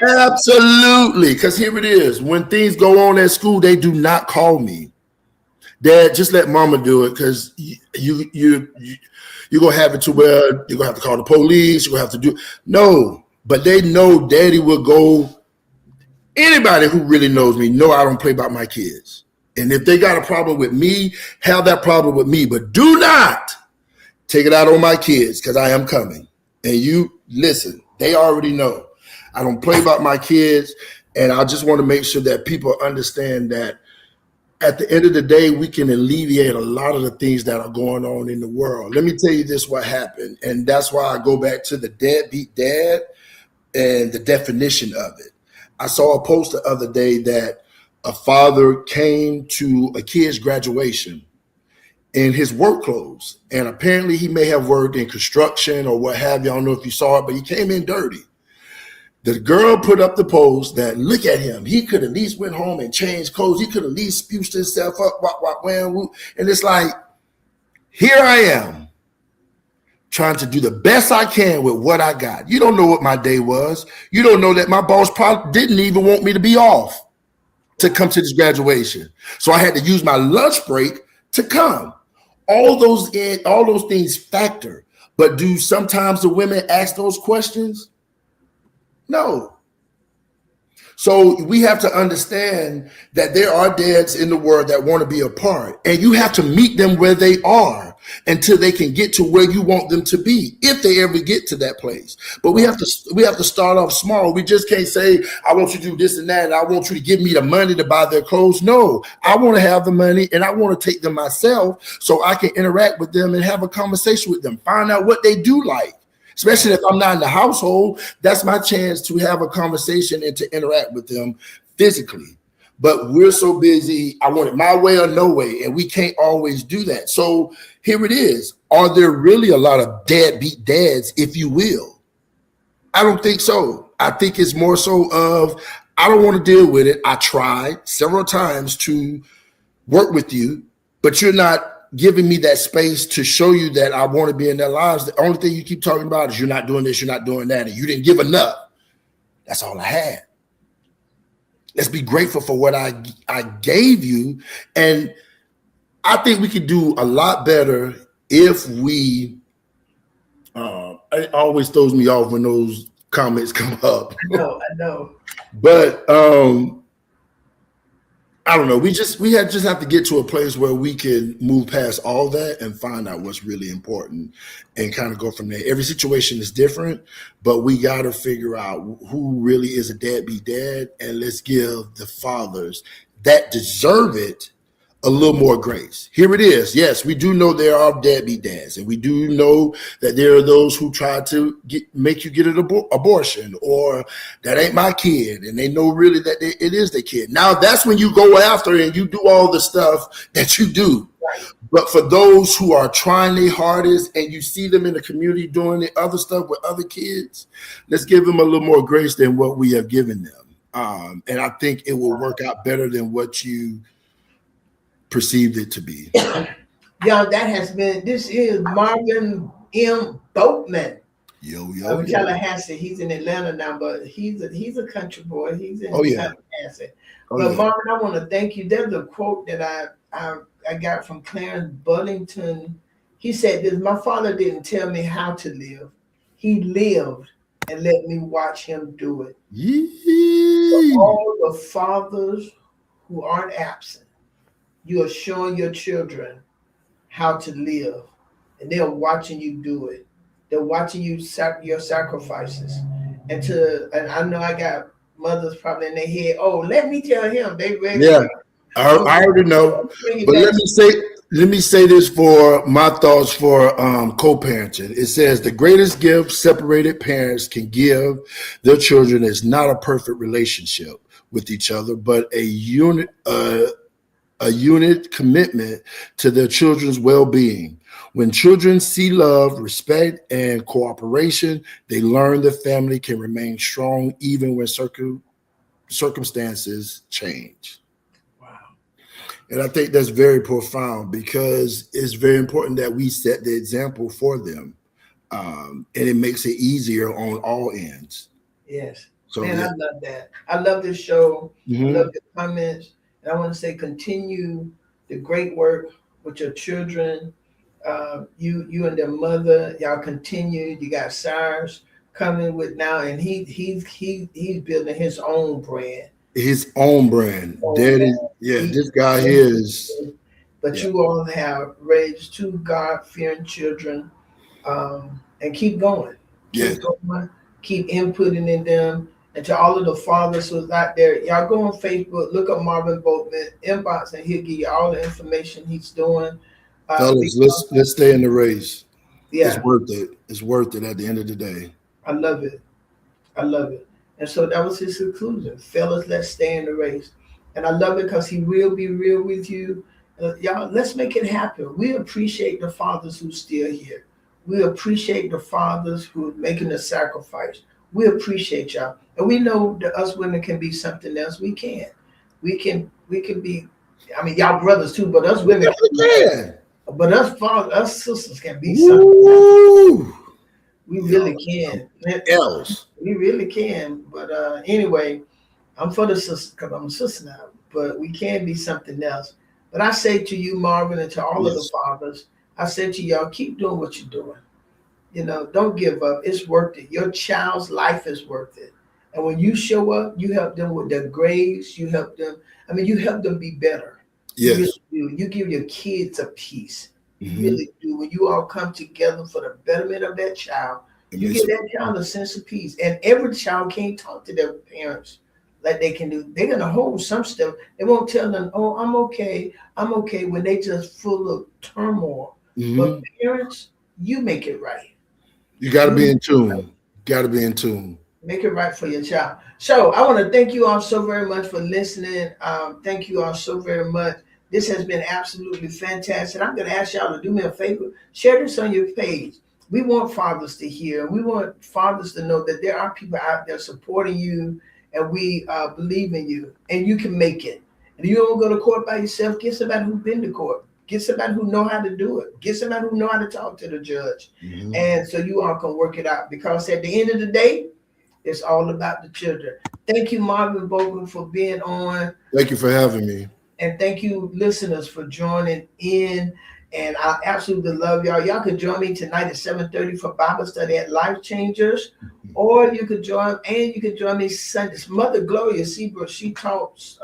S3: Absolutely. Because here it is. When things go on at school, they do not call me. Dad, just let mama do it because you're gonna have it to where you're gonna have to call the police, you're gonna have to do no, but they know daddy will go. Anybody who really knows me know I don't play about my kids. And if they got a problem with me, have that problem with me. But do not take it out on my kids because I am coming. And you listen, they already know. I don't play about my kids. And I just want to make sure that people understand that at the end of the day, we can alleviate a lot of the things that are going on in the world. Let me tell you this, what happened. And that's why I go back to the deadbeat dad and the definition of it. I saw a post the other day that a father came to a kid's graduation in his work clothes. And apparently he may have worked in construction or what have you. I don't know if you saw it, but he came in dirty. The girl put up the post that look at him. He could at least went home and changed clothes. He could at least spruced himself up. And it's like, here I am trying to do the best I can with what I got. You don't know what my day was. You don't know that my boss probably didn't even want me to be off to come to this graduation. So I had to use my lunch break to come. All those things factor. But do sometimes the women ask those questions? No. So we have to understand that there are dads in the world that want to be a part, and you have to meet them where they are until they can get to where you want them to be, if they ever get to that place. But we have to start off small. We just can't say, I want you to do this and that, and I want you to give me the money to buy their clothes. No, I want to have the money, and I want to take them myself so I can interact with them and have a conversation with them, find out what they do like. Especially if I'm not in the household, that's my chance to have a conversation and to interact with them physically. But we're so busy, I want it my way or no way, and we can't always do that. So here it is. Are there really a lot of deadbeat dads, if you will? I don't think so. I think it's more so of I don't want to deal with it. I tried several times to work with you, but you're not giving me that space to show you that I want to be in their lives. The only thing you keep talking about is you're not doing this, you're not doing that, and you didn't give enough. That's all I had. Let's be grateful for what I gave you. And I think we could do a lot better if we, it always throws me off when those comments come up.
S2: I know.
S3: But I don't know. We just have to get to a place where we can move past all that and find out what's really important and kind of go from there. Every situation is different, but we got to figure out who really is a deadbeat dad, and let's give the fathers that deserve it a little more grace. Here it is. Yes, we do know there are deadbeat dads, and we do know that there are those who try to make you get an abortion, or that ain't my kid, and they know really that it is their kid. Now that's when you go after and you do all the stuff that you do.
S2: Right.
S3: But for those who are trying their hardest and you see them in the community doing the other stuff with other kids, let's give them a little more grace than what we have given them. And I think it will work out better than what you perceived it to be.
S2: Y'all, this is Marvin M. Boatman.
S3: Yo.
S2: Tallahassee. He's in Atlanta now, but he's a country boy. He's in Tallahassee. Marvin, I want to thank you. There's a quote that I got from Clarence Bullington. He said this: my father didn't tell me how to live. He lived and let me watch him do it. For all the fathers who aren't absent, you are showing your children how to live, and they're watching you do it. They're watching you your sacrifices. And I know I got mothers probably in their head. Oh, let me tell him. They ready.
S3: Yeah, I already know. But let me say this for my thoughts for co-parenting. It says the greatest gift separated parents can give their children is not a perfect relationship with each other, but a unit commitment to their children's well-being. When children see love, respect, and cooperation, they learn the family can remain strong even when circumstances change.
S2: Wow.
S3: And I think that's very profound because it's very important that we set the example for them. And it makes it easier on all ends.
S2: Yes.
S3: So,
S2: Man,
S3: yeah.
S2: I love that. I love this show.
S3: Mm-hmm.
S2: I love the comments. And I want to say continue the great work with your children. You and their mother, y'all continue. You got Cyrus coming with now, and he's building his own brand.
S3: His own brand. This guy is.
S2: But you all have raised two God-fearing children, and keep going. Keep going. Keep inputting in them. And to all of the fathers who's out there, y'all go on Facebook, look up Marvin Boatman, inbox, and he'll give you all the information he's doing.
S3: Fellas, let's stay in the race.
S2: Yeah.
S3: It's worth it. It's worth it at the end of the day.
S2: I love it. And so that was his conclusion. Fellas, let's stay in the race. And I love it because he will be real with you. Y'all, let's make it happen. We appreciate the fathers who's still here. We appreciate the fathers who are making the sacrifice. We appreciate y'all. And we know that us women can be something else. We can be, I mean, y'all brothers too, but us women can. But us sisters can be something else. We really can. We really can. But anyway, I'm for the sisters because I'm a sister now. But we can be something else. But I say to you, Marvin, and to all of the fathers, I say to y'all, keep doing what you're doing. You know, don't give up. It's worth it. Your child's life is worth it. And when you show up, you help them with their grades. You help them. I mean, you help them be better.
S3: Yes.
S2: You really do. You give your kids a peace. You really do. When you all come together for the betterment of that child, you give that child a sense of peace. And every child can't talk to their parents like they can do. They're going to hold some stuff. They won't tell them, oh, I'm okay, when they just full of turmoil. But parents, you make it right.
S3: You got to be in tune.
S2: Make it right for your child. So I want to thank you all so very much for listening. Thank you all so very much. This has been absolutely fantastic. I'm going to ask y'all to do me a favor. Share this on your page. We want fathers to hear. We want fathers to know that there are people out there supporting you and we believe in you, and you can make it. And you don't go to court by yourself. Get somebody who's been to court. Get somebody who know how to do it. Get somebody who know how to talk to the judge.
S3: Mhm.
S2: And so you all can work it out, because at the end of the day, it's all about the children. Thank you, Marvin Bogan, for being on.
S3: Thank you for having me.
S2: And thank you, listeners, for joining in. And I absolutely love y'all. Y'all can join me tonight at 7:30 for Bible study at Life Changers. Or you could join me Sundays. Mother Gloria Seabrook, she taught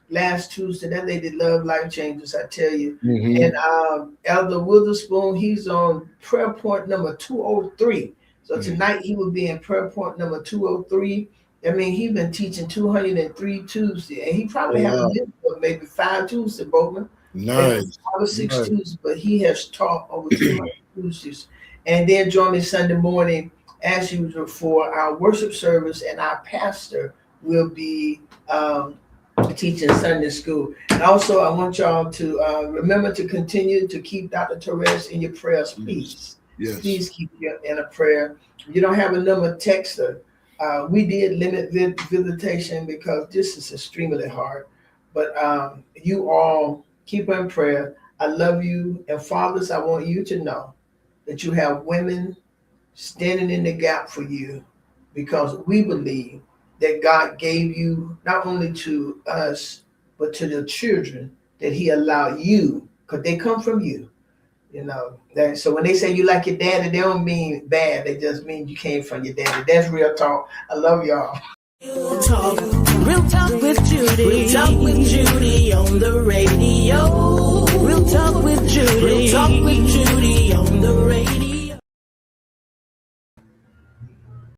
S2: last Tuesday. That lady love Life Changers, I tell you.
S3: Mhm.
S2: And Elder Witherspoon, he's on prayer point number 203. So tonight he will be in prayer point number 203. I mean, he's been teaching 203 Tuesday, and he probably haven't been for maybe 5 Tuesday, Bowman.
S3: Nice.
S2: 5 or 6 Tuesdays, but he has taught over 200 Tuesdays. And then join me Sunday morning, as usual, for our worship service, and our pastor will be teaching Sunday school. And also, I want y'all to remember to continue to keep Dr. Torres in your prayers, please.
S3: Yes.
S2: Please keep you in a prayer. If you don't have a number, text her. We did limit visitation because this is extremely hard. But you all keep her in prayer. I love you. And fathers, I want you to know that you have women standing in the gap for you, because we believe that God gave you not only to us, but to the children that he allowed you, because they come from you. You know, so when they say you like your daddy, they don't mean bad. They just mean you came from your daddy. That's real talk. I love y'all.
S1: Real talk with Judy. Real talk with Judy on the radio. Real talk with Judy. Real talk with Judy